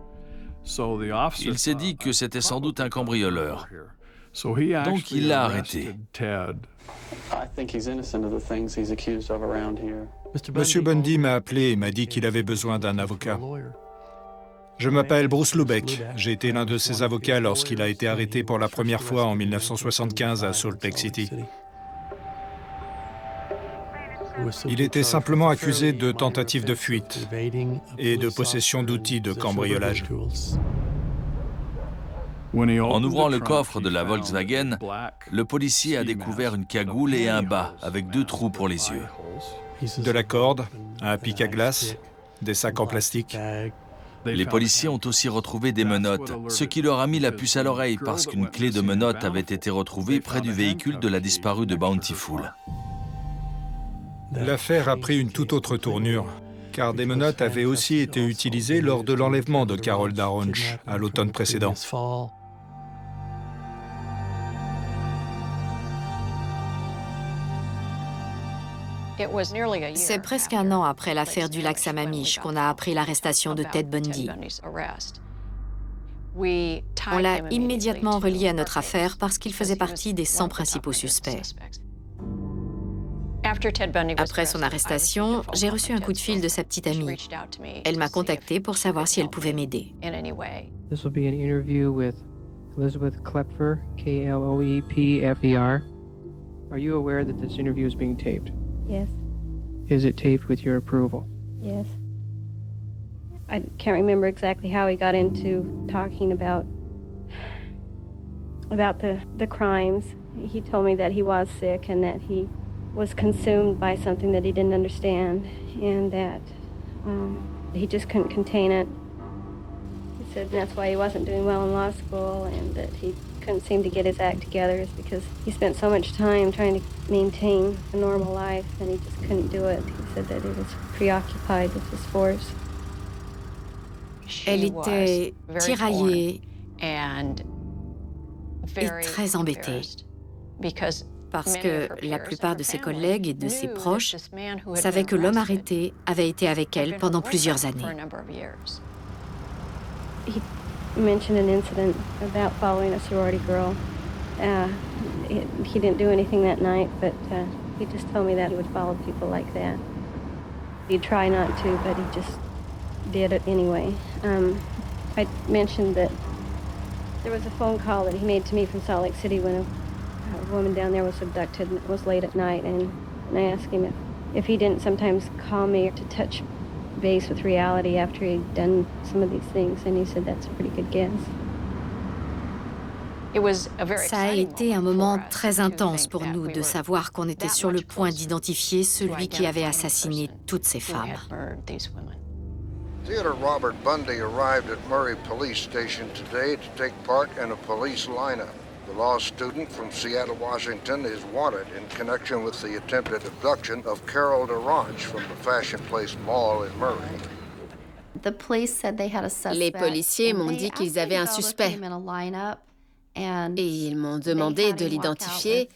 Il s'est dit que c'était sans doute un cambrioleur. Donc il l'a arrêté. Monsieur Bundy m'a appelé et m'a dit qu'il avait besoin d'un avocat. Je m'appelle Bruce Lubeck. J'ai été l'un de ses avocats lorsqu'il a été arrêté pour la première fois en 1975 à Salt Lake City. Il était simplement accusé de tentative de fuite et de possession d'outils de cambriolage. En ouvrant le coffre de la Volkswagen, le policier a découvert une cagoule et un bas avec 2 trous pour les yeux. De la corde, un pic à glace, des sacs en plastique. Les policiers ont aussi retrouvé des menottes, ce qui leur a mis la puce à l'oreille parce qu'une clé de menottes avait été retrouvée près du véhicule de la disparue de Bountiful. L'affaire a pris une toute autre tournure, car des menottes avaient aussi été utilisées lors de l'enlèvement de Carol Darronch à l'automne précédent. C'est presque un an après l'affaire du lac Sammamish qu'on a appris l'arrestation de Ted Bundy. On l'a immédiatement relié à notre affaire parce qu'il faisait partie des 100 principaux suspects. Après son arrestation, j'ai reçu un coup de fil de sa petite amie. Elle m'a contactée pour savoir si elle pouvait m'aider. This will be an interview with Elizabeth Klepfer, K-L-O-E-P-F-E-R. Are you aware that this interview is being taped? Yes. Is it taped with your approval? Yes. I can't remember exactly how he got into talking about the crimes. He told me that he was sick and that he was consumed by something that he didn't understand and that he just couldn't contain it. He said that's why he wasn't doing well in law school and that he couldn't seem to get his act together is because he spent so much time trying to maintain a normal life and he just couldn't do it. He said that he was preoccupied with his force. Elle était tiraillée et très embêtée parce que la plupart de ses collègues et de ses proches savaient que l'homme arrêté avait été avec elle pendant plusieurs années. He mentioned an incident about following a sorority girl. He didn't do anything that night, but he just told me that he would follow people like that. He'd try not to, but he just did it anyway. I mentioned that there was a phone call that he made to me from Salt Lake City when a woman down there was abducted and it was late at night, and I asked him if he didn't sometimes call me to touch base with reality after he'd done some of these things, and he said that's a pretty good guess. Ça a été un moment très intense pour nous de savoir qu'on était sur le point d'identifier celui qui avait assassiné toutes ces femmes. Theodore Robert Bundy arrived at Murray Police Station today to take part in a police lineup. The law student from Seattle, Washington is wanted in connection with the attempted abduction of Carol Darronch from the Fashion Place Mall in Murray. Les policiers m'ont dit qu'ils avaient un suspect. Et ils m'ont demandé de l'identifier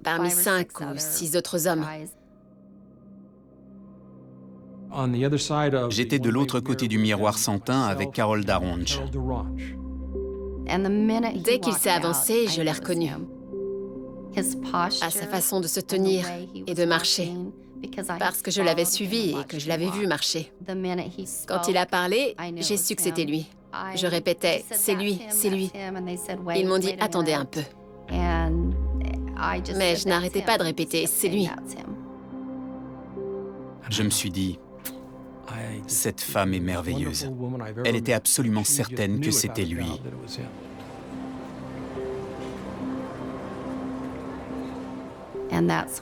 parmi 5 ou 6 autres hommes. J'étais de l'autre côté du miroir sans teint avec Carol Darronch. Dès qu'il s'est avancé, je l'ai reconnu. À sa façon de se tenir et de marcher. Parce que je l'avais suivi et que je l'avais vu marcher. Quand il a parlé, j'ai su que c'était lui. Je répétais, c'est lui, c'est lui. Ils m'ont dit, attendez un peu. Mais je n'arrêtais pas de répéter, c'est lui. Je me suis dit, cette femme est merveilleuse. Elle était absolument certaine que c'était lui.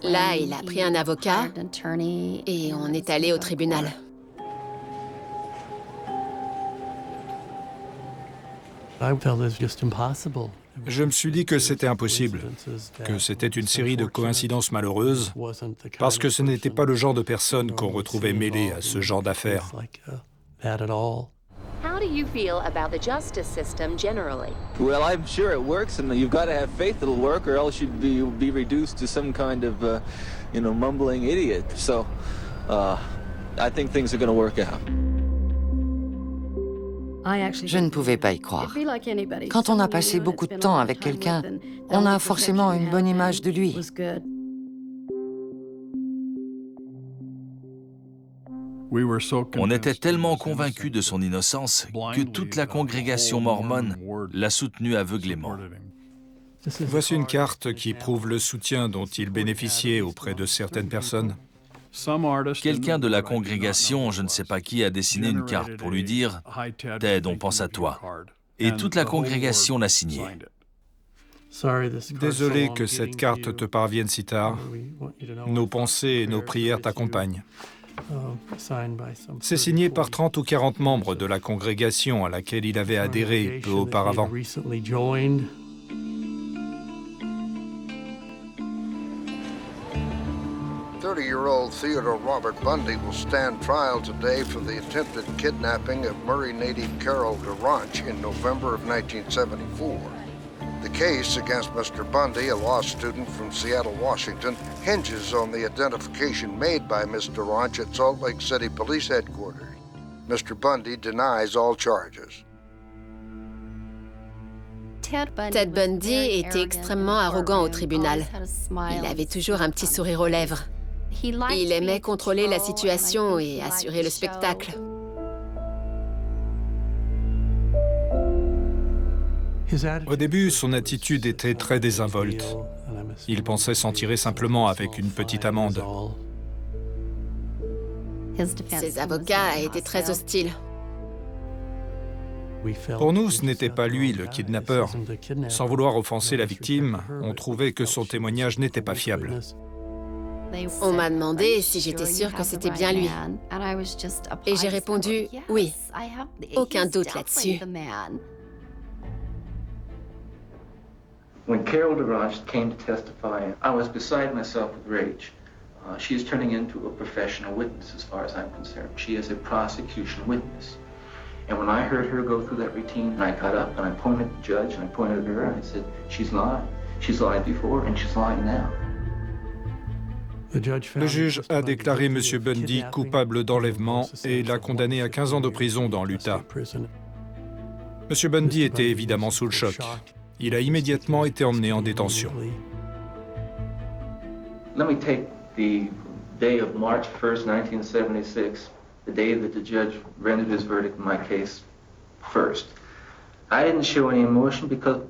Là, il a pris un avocat et on est allé au tribunal. Je me suis dit que c'était impossible, que c'était une série de coïncidences malheureuses, parce que ce n'était pas le genre de personne qu'on retrouvait mêlé à ce genre d'affaires. How do you feel about the justice system generally? Well, I'm sure it works, and you've got to have faith it'll work, or else you'd be reduced to some kind of, mumbling idiot. So, I think things are going to work out. Je ne pouvais pas y croire. Quand on a passé beaucoup de temps avec quelqu'un, on a forcément une bonne image de lui. On était tellement convaincus de son innocence que toute la congrégation mormone l'a soutenu aveuglément. Voici une carte qui prouve le soutien dont il bénéficiait auprès de certaines personnes. Quelqu'un de la congrégation, je ne sais pas qui, a dessiné une carte pour lui dire « Ted, on pense à toi ». Et toute la congrégation l'a signée. Désolé que cette carte te parvienne si tard. Nos pensées et nos prières t'accompagnent. C'est signé par 30 ou 40 membres de la congrégation à laquelle il avait adhéré peu auparavant. 30-year-old Theodore Robert Bundy will stand trial today for the attempted kidnapping of Murray native Carol DeRanch in November of 1974. The case against Mr. Bundy, a law student from Seattle, Washington, hinges on the identification made by Ms. DeRanch at Salt Lake City Police Headquarters. Mr. Bundy denies all charges. Ted Bundy était extrêmement arrogant au tribunal. Il avait toujours un petit sourire aux lèvres. Il aimait contrôler la situation et assurer le spectacle. Au début, son attitude était très désinvolte. Il pensait s'en tirer simplement avec une petite amende. Ses avocats étaient très hostiles. Pour nous, ce n'était pas lui le kidnappeur. Sans vouloir offenser la victime, on trouvait que son témoignage n'était pas fiable. On m'a demandé si j'étais sûre que c'était bien lui. Et j'ai répondu « oui, aucun doute là-dessus ». When Carol DeRanch came to testify, I was beside myself with rage. She is turning into a professional witness as far as I'm concerned. She is a prosecution witness. And when I heard her go through that routine, I got up and I pointed at the judge and I pointed at her and I said, she's lied. She's lied before and she's lying now. Le juge a déclaré M. Bundy coupable d'enlèvement et l'a condamné à 15 ans de prison dans l'Utah. M. Bundy était évidemment sous le choc. Il a immédiatement été emmené en détention. Let me take the day of March 1st, 1976, the day that the judge rendered his verdict in my case first. I didn't show any emotion because,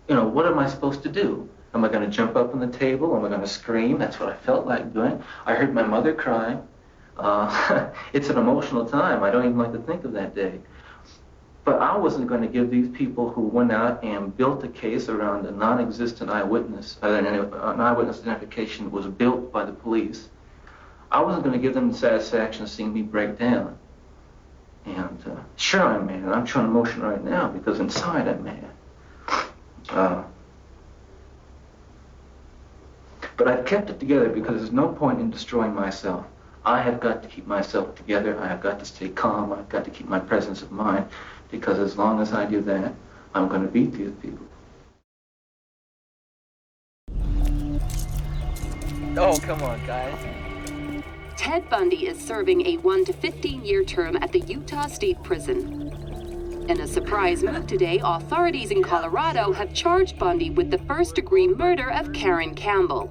what am I supposed to do? Am I going to jump up on the table? Am I going to scream? That's what I felt like doing. I heard my mother crying. It's an emotional time. I don't even like to think of that day. But I wasn't going to give these people who went out and built a case around a non-existent eyewitness, an eyewitness identification that was built by the police. I wasn't going to give them the satisfaction of seeing me break down. And sure I'm mad. I'm showing emotion right now because inside I'm mad. But I've kept it together because there's no point in destroying myself. I have got to keep myself together. I have got to stay calm. I've got to keep my presence of mind. Because as long as I do that, I'm going to beat these people. Oh, come on, guys. Ted Bundy is serving a 1 to 15-year term at the Utah State Prison. In a surprise move today, authorities in Colorado have charged Bundy with the first-degree murder of Karen Campbell.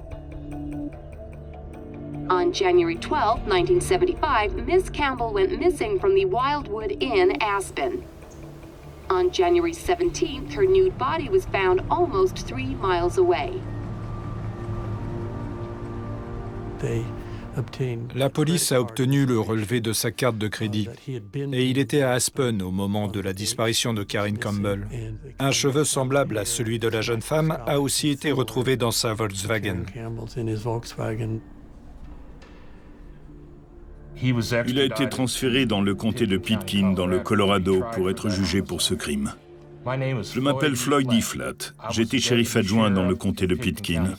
On January 12, 1975, Miss Campbell went missing from the Wildwood Inn, Aspen. On January 17th, her nude body was found almost 3 miles away. La police a obtenu le relevé de sa carte de crédit et il était à Aspen au moment de la disparition de Karen Campbell. Un cheveu semblable à celui de la jeune femme a aussi été retrouvé dans sa Volkswagen. Il a été transféré dans le comté de Pitkin, dans le Colorado, pour être jugé pour ce crime. Je m'appelle Floyd E. Flatt. J'étais shérif adjoint dans le comté de Pitkin.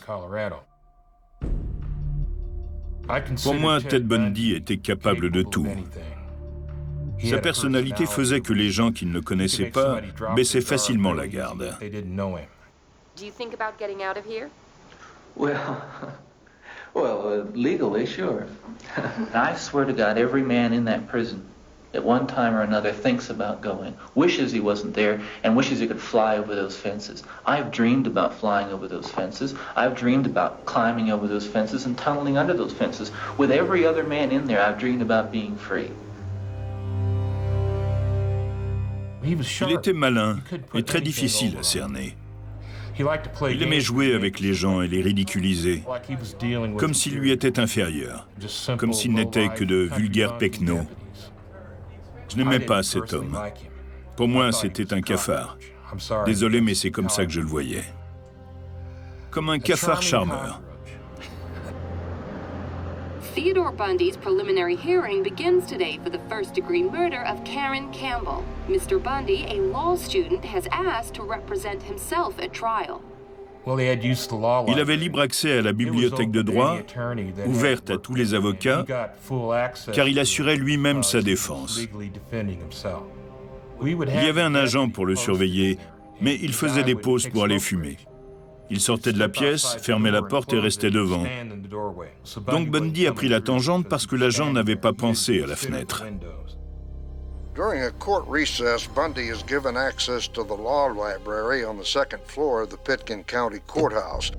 Pour moi, Ted Bundy était capable de tout. Sa personnalité faisait que les gens qui ne le connaissaient pas baissaient facilement la garde. Do you think about getting out of here? Well, legally, sure. I swear to God, every man in that prison, at one time or another, thinks about going, wishes he wasn't there, and wishes he could fly over those fences. I've dreamed about flying over those fences. I've dreamed about climbing over those fences and tunneling under those fences. With every other man in there, I've dreamed about being free. Il était malin et très difficile à cerner. Il aimait jouer avec les gens et les ridiculiser, comme s'ils lui étaient inférieurs, comme s'il n'était que de vulgaires pecnos. Je n'aimais pas cet homme. Pour moi, c'était un cafard. Désolé, mais c'est comme ça que je le voyais. Comme un cafard charmeur. Theodore Bundy's preliminary hearing begins today for the first-degree murder of Karen Campbell. Mr. Bundy, a law student, has asked to represent himself at trial. Il avait libre accès à la bibliothèque de droit, ouverte à tous les avocats, car il assurait lui-même sa défense. Il y avait un agent pour le surveiller, mais il faisait des pauses pour aller fumer. Il sortait de la pièce, fermait la porte et restait devant. Donc Bundy a pris la tangente parce que l'agent n'avait pas pensé à la fenêtre. During a court recess, Bundy is given access to the law library on the second floor of the Pitkin County Courthouse.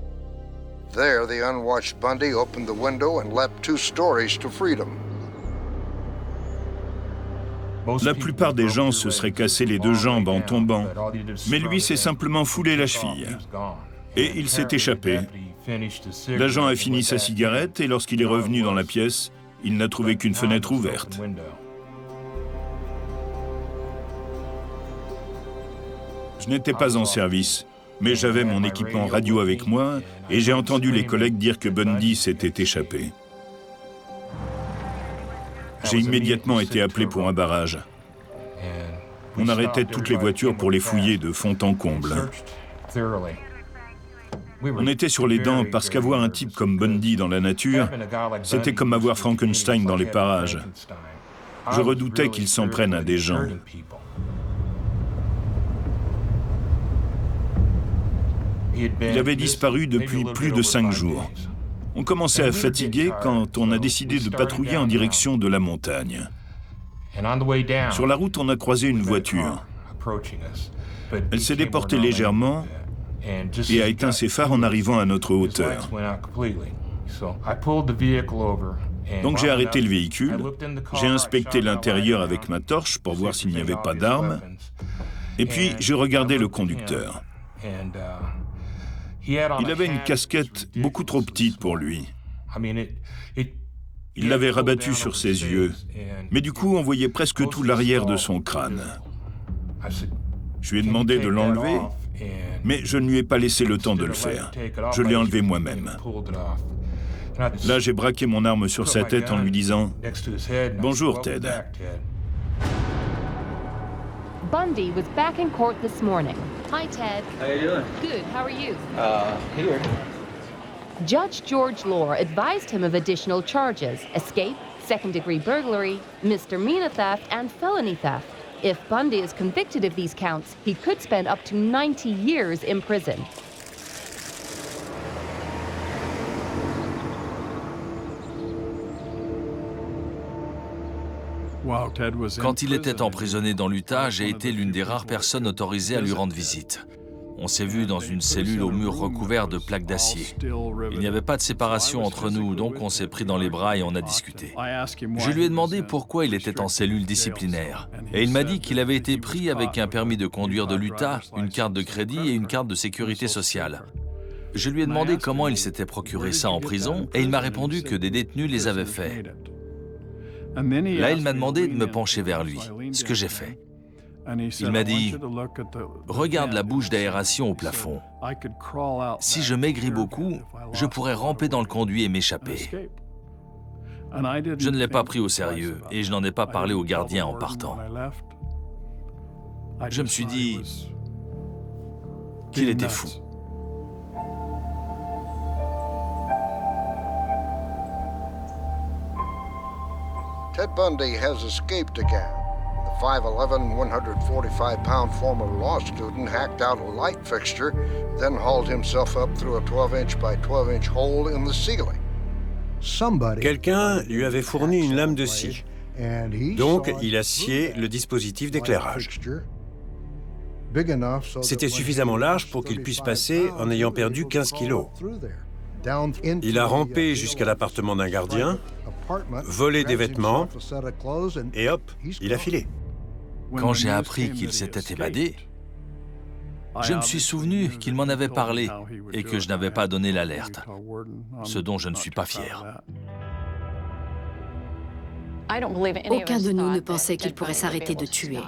There, the unwatched Bundy opened the window and leapt 2 stories to freedom. La plupart des gens se seraient cassé les 2 jambes en tombant, mais lui s'est simplement foulé la cheville. Et il s'est échappé. L'agent a fini sa cigarette et lorsqu'il est revenu dans la pièce, il n'a trouvé qu'une fenêtre ouverte. Je n'étais pas en service, mais j'avais mon équipement radio avec moi et j'ai entendu les collègues dire que Bundy s'était échappé. J'ai immédiatement été appelé pour un barrage. On arrêtait toutes les voitures pour les fouiller de fond en comble. On était sur les dents parce qu'avoir un type comme Bundy dans la nature, c'était comme avoir Frankenstein dans les parages. Je redoutais qu'il s'en prenne à des gens. Il avait disparu depuis plus de 5 jours. On commençait à fatiguer quand on a décidé de patrouiller en direction de la montagne. Sur la route, on a croisé une voiture. Elle s'est déportée légèrement et a éteint ses phares en arrivant à notre hauteur. Donc j'ai arrêté le véhicule, j'ai inspecté l'intérieur avec ma torche pour voir s'il n'y avait pas d'armes, et puis j'ai regardé le conducteur. Il avait une casquette beaucoup trop petite pour lui. Il l'avait rabattue sur ses yeux, mais du coup on voyait presque tout l'arrière de son crâne. Je lui ai demandé de l'enlever, mais je ne lui ai pas laissé le temps de le faire. Je l'ai enlevé moi-même. Là, j'ai braqué mon arme sur sa tête en lui disant « Bonjour, Ted ». Bundy was back in court this morning. Hi, Ted. How you doing? Good. How are you? Here. Judge George Lohr advised him of additional charges: escape, second-degree burglary, misdemeanor theft, and felony theft. If Bundy is convicted of these counts, he could spend up to 90 years in prison. Quand il était emprisonné dans l'Utah, j'ai été l'une des rares personnes autorisées à lui rendre visite. On s'est vu dans une cellule au mur recouvert de plaques d'acier. Il n'y avait pas de séparation entre nous, donc on s'est pris dans les bras et on a discuté. Je lui ai demandé pourquoi il était en cellule disciplinaire. Et il m'a dit qu'il avait été pris avec un permis de conduire de l'Utah, une carte de crédit et une carte de sécurité sociale. Je lui ai demandé comment il s'était procuré ça en prison et il m'a répondu que des détenus les avaient faits. Là, il m'a demandé de me pencher vers lui, ce que j'ai fait. Il m'a dit « Regarde la bouche d'aération au plafond. Si je maigris beaucoup, je pourrais ramper dans le conduit et m'échapper. » Je ne l'ai pas pris au sérieux et je n'en ai pas parlé au gardien en partant. Je me suis dit qu'il était fou. Ted Bundy has escaped again. The 5'11", 145-pound former law student hacked out a light fixture, then hauled himself up through a 12-inch by 12-inch hole in the ceiling. Quelqu'un lui avait fourni une lame de scie. Donc, il a scié le dispositif d'éclairage. C'était suffisamment large pour qu'il puisse passer en ayant perdu 15 kilos. Il a rampé jusqu'à l'appartement d'un gardien, volé des vêtements, et hop, il a filé. Quand j'ai appris qu'il s'était évadé, je me suis souvenu qu'il m'en avait parlé et que je n'avais pas donné l'alerte, ce dont je ne suis pas fier. Aucun de nous ne pensait qu'il pourrait s'arrêter de tuer.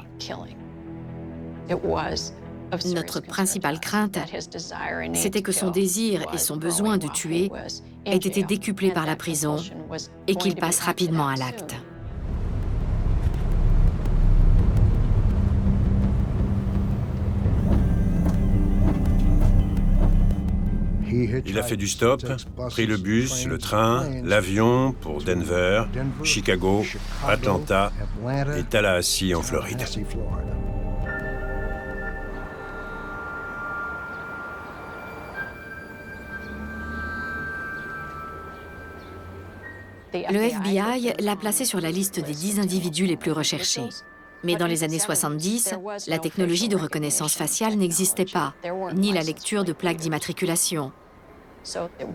Notre principale crainte, c'était que son désir et son besoin de tuer aient été décuplés par la prison et qu'il passe rapidement à l'acte. Il a fait du stop, pris le bus, le train, l'avion pour Denver, Chicago, Atlanta et Tallahassee en Floride. Le FBI l'a placé sur la liste des 10 individus les plus recherchés. Mais dans les années 70, la technologie de reconnaissance faciale n'existait pas, ni la lecture de plaques d'immatriculation.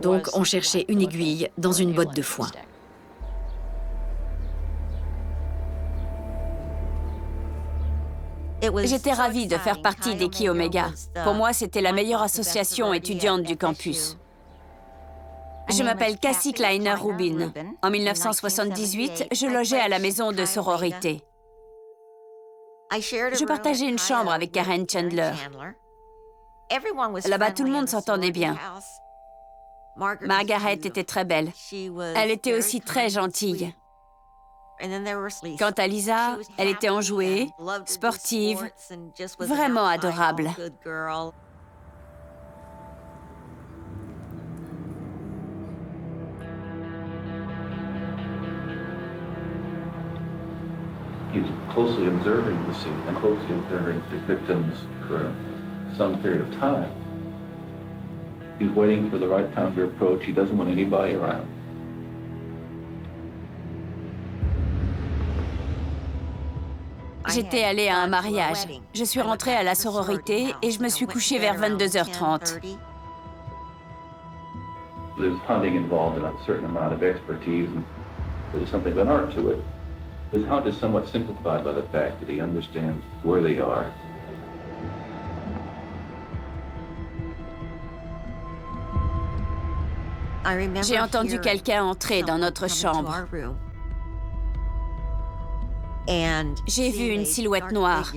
Donc on cherchait une aiguille dans une botte de foin. J'étais ravie de faire partie des Chi Omega. Pour moi, c'était la meilleure association étudiante du campus. Je m'appelle Cassie Kleiner Rubin. En 1978, je logeais à la maison de sororité. Je partageais une chambre avec Karen Chandler. Là-bas, tout le monde s'entendait bien. Margaret était très belle. Elle était aussi très gentille. Quant à Lisa, elle était enjouée, sportive, vraiment adorable. He's closely observing the scene and closely observing the victims for some period of time. He's waiting for the right time to approach. He doesn't want anybody around. J'étais allée à un mariage. Je suis rentrée à la sororité et je me suis couchée vers 22h30. There's hunting involved in a certain amount of expertise, and there's something of an art to it. His hunt is somewhat simplified by the fact that he understands where they are. J'ai entendu quelqu'un entrer dans notre chambre. J'ai vu une silhouette noire,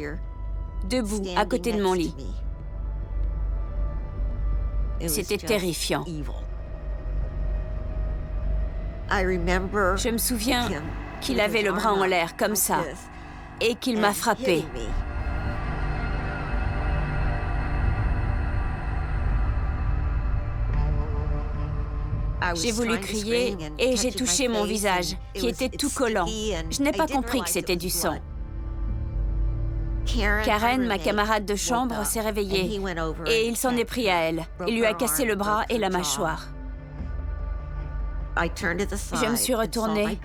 debout à côté de mon lit. C'était terrifiant. Je me souviens qu'il avait le bras en l'air comme ça et qu'il m'a frappée. J'ai voulu crier et j'ai touché mon visage, qui était tout collant. Je n'ai pas compris que c'était du sang. Karen, ma camarade de chambre, s'est réveillée et il s'en est pris à elle. Il lui a cassé le bras et la mâchoire. Je me suis retournée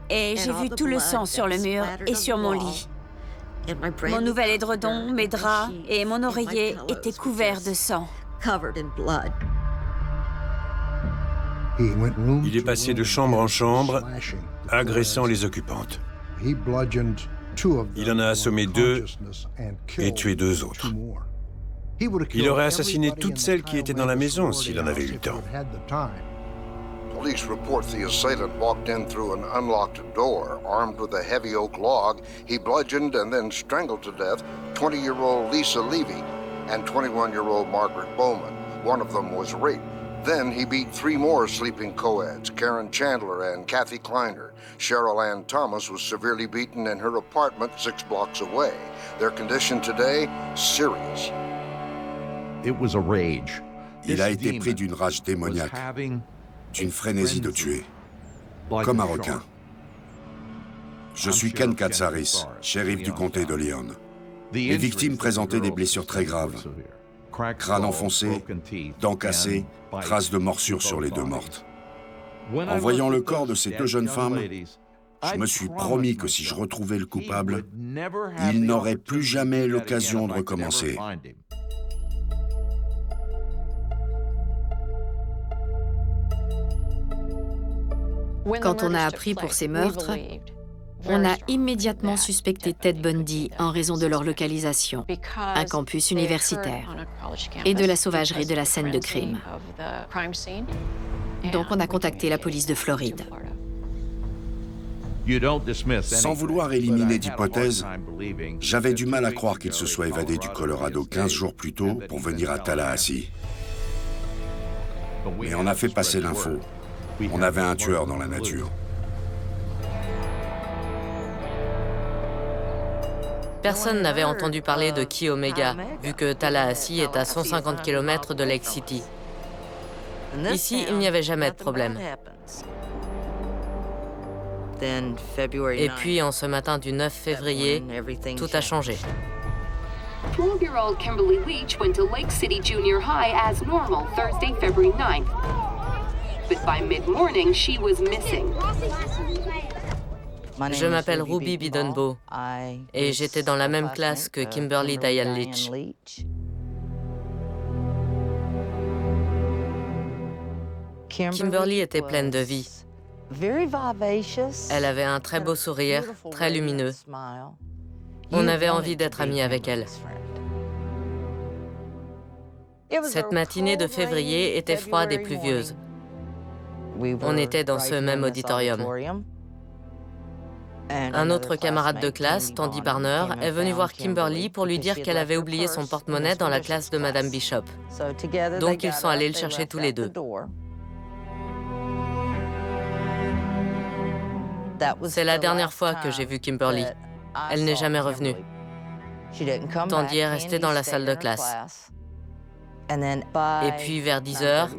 et j'ai vu tout le sang sur le mur et sur mon lit. Mon nouvel édredon, mes draps et mon oreiller étaient couverts de sang. Il est passé de chambre en chambre, agressant les occupantes. Il en a assommé 2 et tué 2 autres. Il aurait assassiné toutes celles qui étaient dans la maison s'il en avait eu le temps. Police report the assailant walked in through an unlocked door. Armed with a heavy oak log, he bludgeoned and then strangled to death 20-year-old Lisa Levy and 21-year-old Margaret Bowman. One of them was raped. Then he beat 3 more sleeping co-eds, Karen Chandler and Kathy Kleiner. Cheryl Ann Thomas was severely beaten in her apartment 6 blocks away. Their condition today, serious. Il a été pris d'une rage démoniaque, d'une frénésie de tuer, comme un requin. Je suis Ken Katsaris, shérif du comté de Lyon. Les victimes présentaient des blessures très graves. Crâne enfoncé, dents cassées, traces de morsures sur les 2 mortes. En voyant le corps de ces 2 jeunes femmes, je me suis promis que si je retrouvais le coupable, il n'aurait plus jamais l'occasion de recommencer. Quand on a appris pour ces meurtres, on a immédiatement suspecté Ted Bundy en raison de leur localisation, un campus universitaire, et de la sauvagerie de la scène de crime. Donc on a contacté la police de Floride. Sans vouloir éliminer d'hypothèse, j'avais du mal à croire qu'il se soit évadé du Colorado 15 jours plus tôt pour venir à Tallahassee. Mais on a fait passer l'info. On avait un tueur dans la nature. Personne n'avait entendu parler de Key Omega, vu que Tallahassee est à 150 km de Lake City. Ici, il n'y avait jamais de problème. Et puis, en ce matin du 9 février, tout a changé. 12-year-old Kimberly Leach went to Lake City Junior High as normal Thursday, February 9th. But by mid-morning, she was missing. Je m'appelle Ruby Bidonbo et j'étais dans la même classe que Kimberly Diane Leach. Kimberly était pleine de vie. Elle avait un très beau sourire, très lumineux. On avait envie d'être amis avec elle. Cette matinée de février était froide et pluvieuse. On était dans ce même auditorium. Un autre camarade de classe, Tandy Barner, est venu voir Kimberly pour lui dire qu'elle avait oublié son porte-monnaie dans la classe de Madame Bishop. Donc ils sont allés le chercher tous les 2. C'est la dernière fois que j'ai vu Kimberly. Elle n'est jamais revenue. Tandy est restée dans la salle de classe. Et puis vers 10 heures,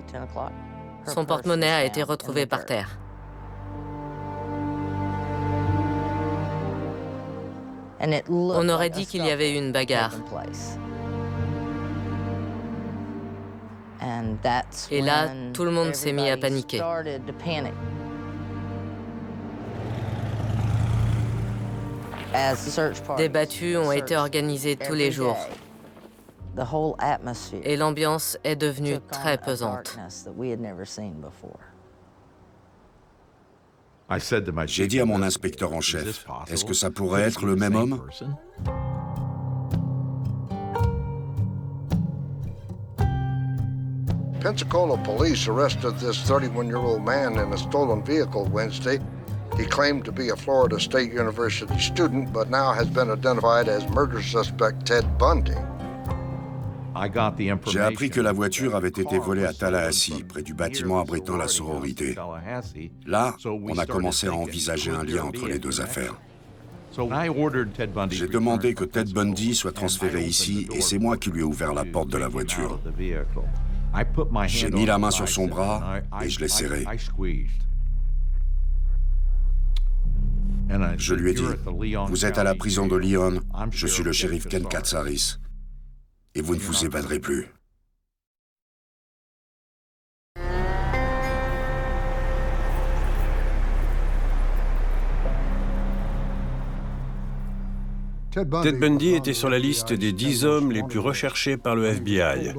son porte-monnaie a été retrouvé par terre. On aurait dit qu'il y avait eu une bagarre. Et là, tout le monde s'est mis à paniquer. Des battues ont été organisées tous les jours. Et l'ambiance est devenue très pesante. J'ai dit à mon inspecteur en chef, est-ce que ça pourrait être le même homme? Pensacola police arrested this 31-year-old man in a stolen vehicle Wednesday. He claimed to be a Florida State University student, but now has been identified as murder suspect Ted Bundy. J'ai appris que la voiture avait été volée à Tallahassee, près du bâtiment abritant la sororité. Là, on a commencé à envisager un lien entre les 2 affaires. J'ai demandé que Ted Bundy soit transféré ici et c'est moi qui lui ai ouvert la porte de la voiture. J'ai mis la main sur son bras et je l'ai serré. Je lui ai dit, vous êtes à la prison de Lyon, je suis le shérif Ken Katsaris. Et vous ne vous évaderez plus. Ted Bundy était sur la liste des 10 hommes les plus recherchés par le FBI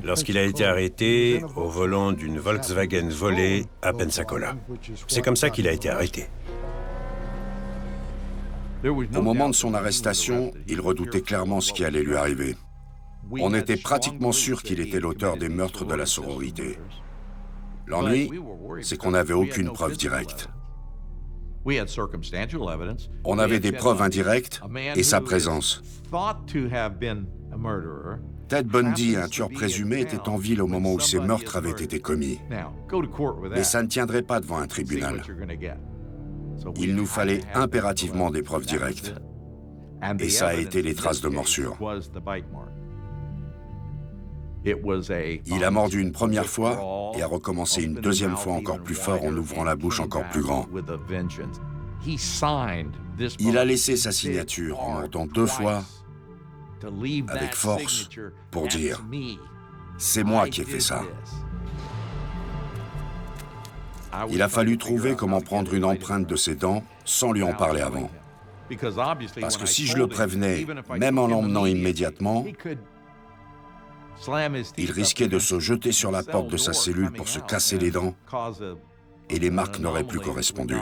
lorsqu'il a été arrêté au volant d'une Volkswagen volée à Pensacola. C'est comme ça qu'il a été arrêté. Au moment de son arrestation, il redoutait clairement ce qui allait lui arriver. On était pratiquement sûr qu'il était l'auteur des meurtres de la sororité. L'ennui, c'est qu'on n'avait aucune preuve directe. On avait des preuves indirectes et sa présence. Ted Bundy, un tueur présumé, était en ville au moment où ces meurtres avaient été commis. Mais ça ne tiendrait pas devant un tribunal. Il nous fallait impérativement des preuves directes. Et ça a été les traces de morsure. Il a mordu une première fois et a recommencé une deuxième fois encore plus fort en ouvrant la bouche encore plus grand. Il a laissé sa signature en mordant 2 fois, avec force, pour dire « C'est moi qui ai fait ça ». Il a fallu trouver comment prendre une empreinte de ses dents sans lui en parler avant. Parce que si je le prévenais, même en l'emmenant immédiatement, il risquait de se jeter sur la porte de sa cellule pour se casser les dents et les marques n'auraient plus correspondu.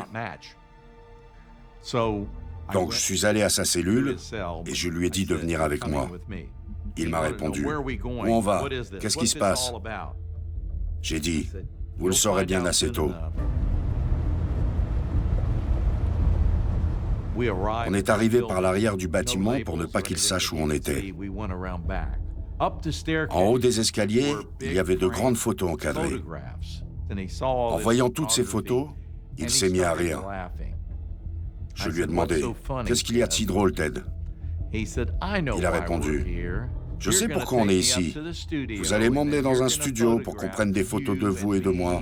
Donc je suis allé à sa cellule et je lui ai dit de venir avec moi. Il m'a répondu « Où on va? Qu'est-ce qui se passe ?» J'ai dit « Vous le saurez bien assez tôt. » On est arrivé par l'arrière du bâtiment pour ne pas qu'il sache où on était. En haut des escaliers, il y avait de grandes photos encadrées. En voyant toutes ces photos, il s'est mis à rire. Je lui ai demandé « Qu'est-ce qu'il y a de si drôle, Ted ?» Il a répondu « Je sais pourquoi on est ici. Vous allez m'emmener dans un studio pour qu'on prenne des photos de vous et de moi.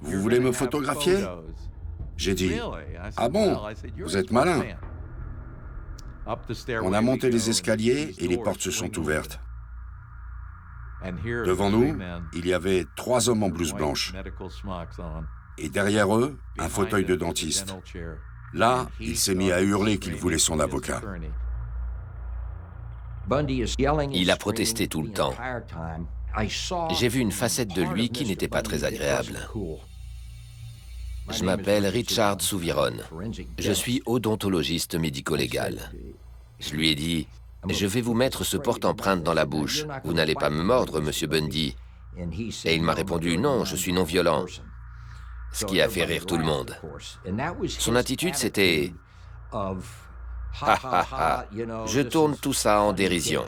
Vous voulez me photographier ?» J'ai dit « Ah bon? Vous êtes malin. » On a monté les escaliers et les portes se sont ouvertes. Devant nous, il y avait 3 hommes en blouse blanche. Et derrière eux, un fauteuil de dentiste. Là, il s'est mis à hurler qu'il voulait son avocat. Il a protesté tout le temps. J'ai vu une facette de lui qui n'était pas très agréable. Je m'appelle Richard Souviron. Je suis odontologiste médico-légal. Je lui ai dit, « Je vais vous mettre ce porte-empreinte dans la bouche. Vous n'allez pas me mordre, monsieur Bundy. » Et il m'a répondu, « Non, je suis non-violent. » Ce qui a fait rire tout le monde. Son attitude, c'était « Ha ha ha, je tourne tout ça en dérision. »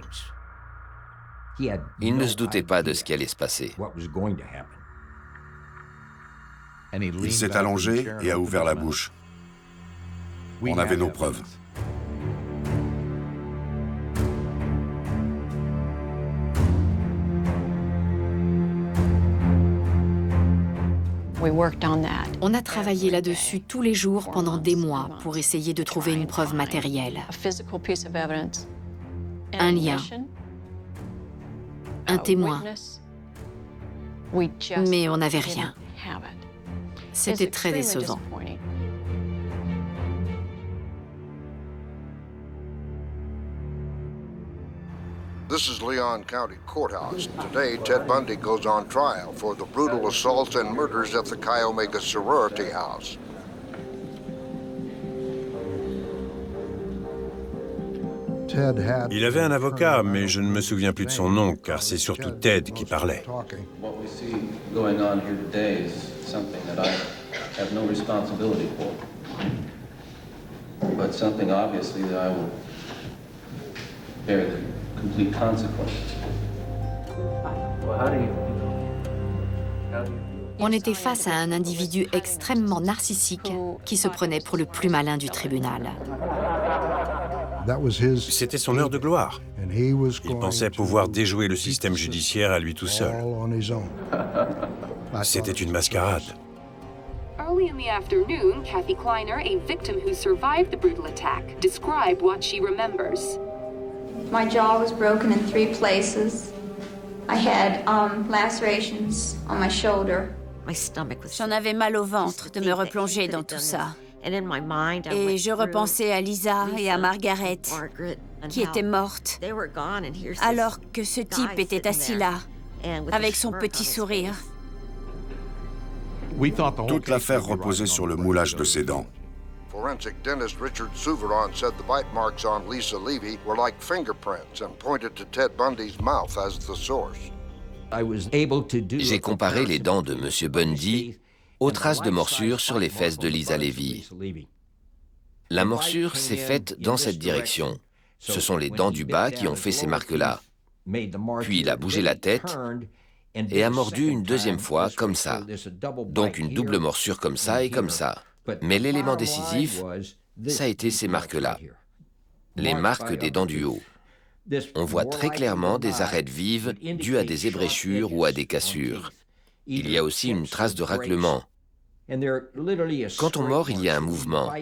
Il ne se doutait pas de ce qui allait se passer. Il s'est allongé et a ouvert la bouche. On avait nos preuves. On a travaillé là-dessus tous les jours pendant des mois pour essayer de trouver une preuve matérielle. Un lien. Un témoin. Mais on n'avait rien. C'était très décevant. This is Leon County Courthouse. Today, Ted Bundy goes on trial for the brutal assaults and murders at the Chi Omega sorority house. Il avait un avocat, mais je ne me souviens plus de son nom, car c'est surtout Ted qui parlait. What we see going on here today is something that I have no responsibility for, but something obviously that I will bear the complete consequences. Well, how do you On était face à un individu extrêmement narcissique qui se prenait pour le plus malin du tribunal. C'était son heure de gloire. Il pensait pouvoir déjouer le système judiciaire à lui tout seul. C'était une mascarade. Early in the afternoon, Kathy Kleiner, a victim who survived the brutal attack, described what she remembers. My jaw was broken in 3 places. I had lacerations on my shoulder. J'en avais mal au ventre de me replonger dans tout ça. Et je repensais à Lisa et à Margaret, qui étaient mortes, alors que ce type était assis là, avec son petit sourire. Toute l'affaire reposait sur le moulage de ses dents. Forensic dentist Richard Souviron said the bite marks on Lisa Levy were like fingerprints and pointed to Ted Bundy's mouth as the source. J'ai comparé les dents de M. Bundy aux traces de morsure sur les fesses de Lisa Levy. La morsure s'est faite dans cette direction. Ce sont les dents du bas qui ont fait ces marques-là. Puis il a bougé la tête et a mordu une deuxième fois comme ça. Donc une double morsure comme ça et comme ça. Mais l'élément décisif, ça a été ces marques-là. Les marques des dents du haut. On voit très clairement des arêtes vives dues à des ébréchures ou à des cassures. Il y a aussi une trace de raclement. Quand on mord, il y a un mouvement.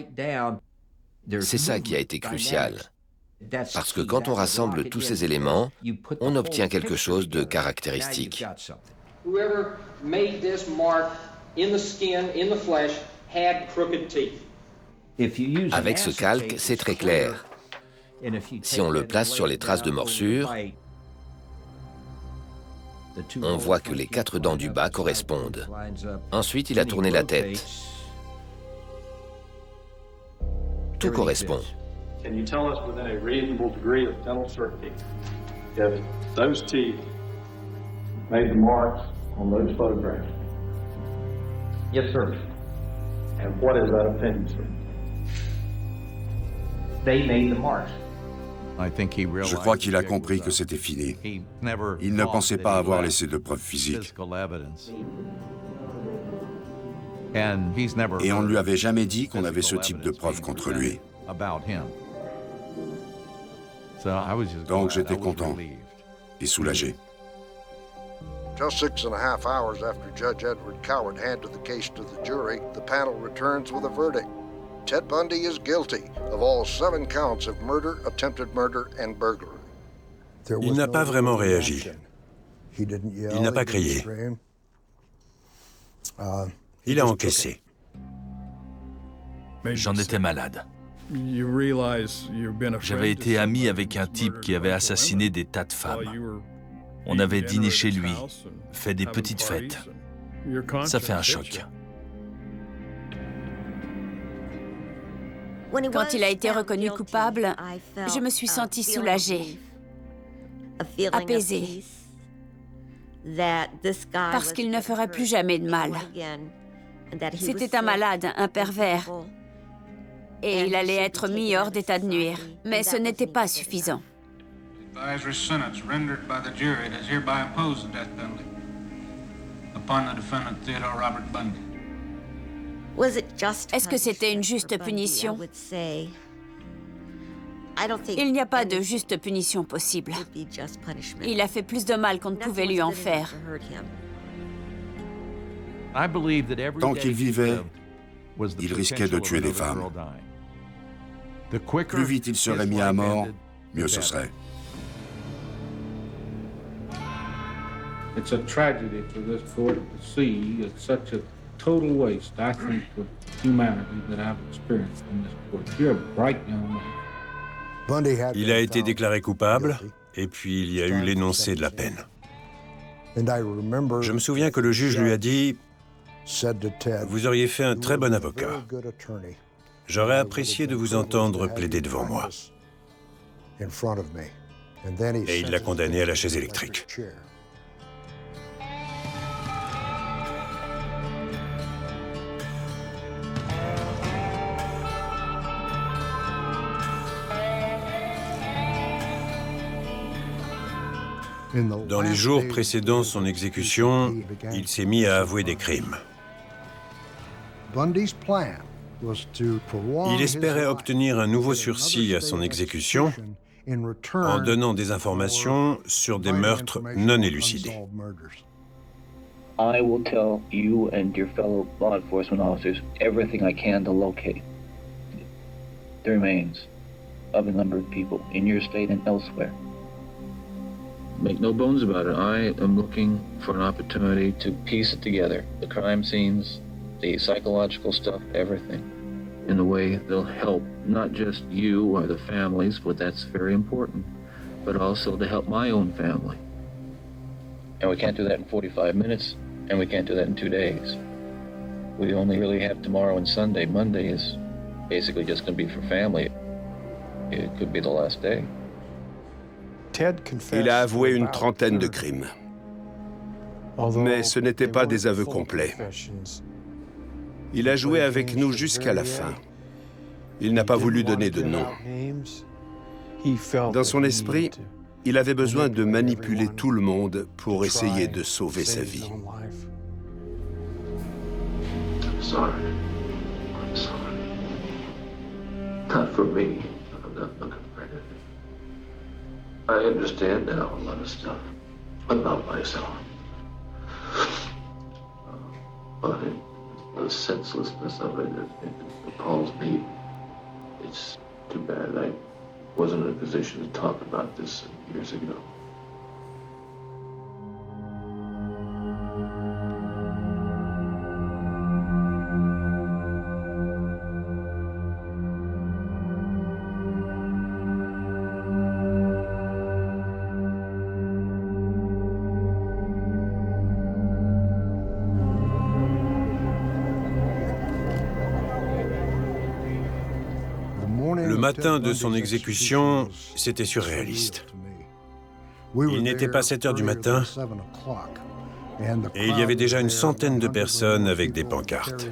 C'est ça qui a été crucial. Parce que quand on rassemble tous ces éléments, on obtient quelque chose de caractéristique. Avec ce calque, c'est très clair. Si on le place sur les traces de morsure, on voit que les 4 dents du bas correspondent. Ensuite, il a tourné la tête. Tout correspond. Can you tell us within a reasonable degree of dental certainty if those teeth made the marks on those photographs? Yes, sir. And what is that opinion, sir? They made the marks. Je crois qu'il a compris que c'était fini. Il ne pensait pas avoir laissé de preuves physiques. Et on ne lui avait jamais dit qu'on avait ce type de preuves contre lui. Donc j'étais content et soulagé. Just 6.5 hours after Judge Edward Coward handed the case to the jury, the panel returns with a verdict. Ted Bundy is guilty of all 7 counts of murder, attempted murder, and burglary. Il n'a pas vraiment réagi. Il n'a pas crié. Il a encaissé. J'en étais malade. J'avais été ami avec un type qui avait assassiné des tas de femmes. On avait dîné chez lui, fait des petites fêtes. Ça fait un choc. Quand il a été reconnu coupable, je me suis sentie soulagée, apaisée, parce qu'il ne ferait plus jamais de mal. C'était un malade, un pervers, et il allait être mis hors d'état de nuire. Mais ce n'était pas suffisant. Est-ce que c'était une juste punition? Il n'y a pas de juste punition possible. Il a fait plus de mal qu'on ne pouvait lui en faire. Tant qu'il vivait, il risquait de tuer des femmes. Plus vite il serait mis à mort, mieux ce serait. It's a tragedy for this court to see. It's such a total waste, I think, of humanity that I've experienced in this court. You're a bright young man. Il a été déclaré coupable, et puis il y a eu l'énoncé de la peine. Je me souviens que le juge lui a dit « Vous auriez fait un très bon avocat. J'aurais apprécié de vous entendre plaider devant moi. » Et il l'a condamné à la chaise électrique. Dans les jours précédant son exécution, il s'est mis à avouer des crimes. Il espérait obtenir un nouveau sursis à son exécution en donnant des informations sur des meurtres non élucidés. I will tell you and your fellow law enforcement officers everything I can to locate the remains of a number of people in your state and elsewhere. Make no bones about it, I am looking for an opportunity to piece it together. The crime scenes, the psychological stuff, everything. In a way that'll help not just you or the families, but that's very important, but also to help my own family. And we can't do that in 45 minutes, and we can't do that in 2 days. We only really have tomorrow and Sunday. Monday is basically just going to be for family. It could be the last day. Il a avoué une trentaine de crimes. Mais ce n'étaient pas des aveux complets. Il a joué avec nous jusqu'à la fin. Il n'a pas voulu donner de nom. Dans son esprit, Il avait besoin de manipuler tout le monde pour essayer de sauver sa vie. Sorry. I'm sorry. Not for me. I'm not looking for anything. I understand now a lot of stuff about myself. But the senselessness of it appalls me. It's too bad I wasn't in a position to talk about this years ago. Le matin de son exécution, c'était surréaliste. Il n'était pas 7 heures du matin et il y avait déjà une centaine de personnes avec des pancartes.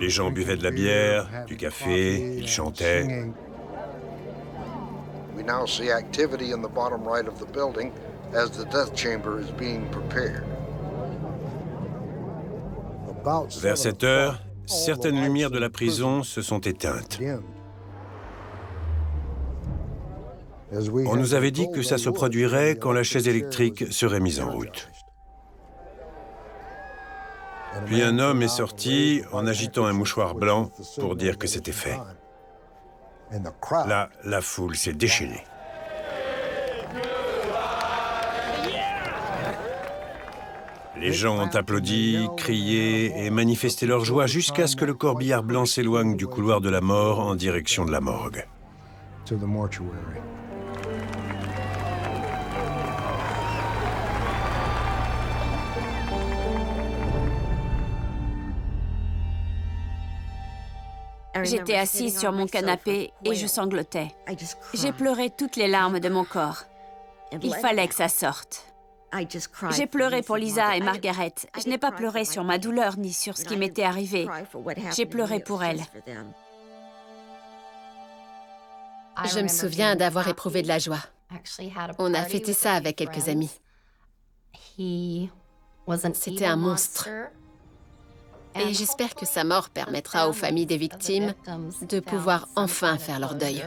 Les gens buvaient de la bière, du café, ils chantaient. We now see activity in the bottom right of the building as the death chamber is being prepared. Vers 7 heures, certaines lumières de la prison se sont éteintes. On nous avait dit que ça se produirait quand la chaise électrique serait mise en route. Puis un homme est sorti en agitant un mouchoir blanc pour dire que c'était fait. Là, la foule s'est déchaînée. Les gens ont applaudi, crié et manifesté leur joie jusqu'à ce que le corbillard blanc s'éloigne du couloir de la mort en direction de la morgue. J'étais assise sur mon canapé et je sanglotais. J'ai pleuré toutes les larmes de mon corps. Il fallait que ça sorte. J'ai pleuré pour Lisa et Margaret. Je n'ai pas pleuré sur ma douleur ni sur ce qui m'était arrivé. J'ai pleuré pour elles. Je me souviens d'avoir éprouvé de la joie. On a fêté ça avec quelques amis. C'était un monstre. Et j'espère que sa mort permettra aux familles des victimes de pouvoir enfin faire leur deuil.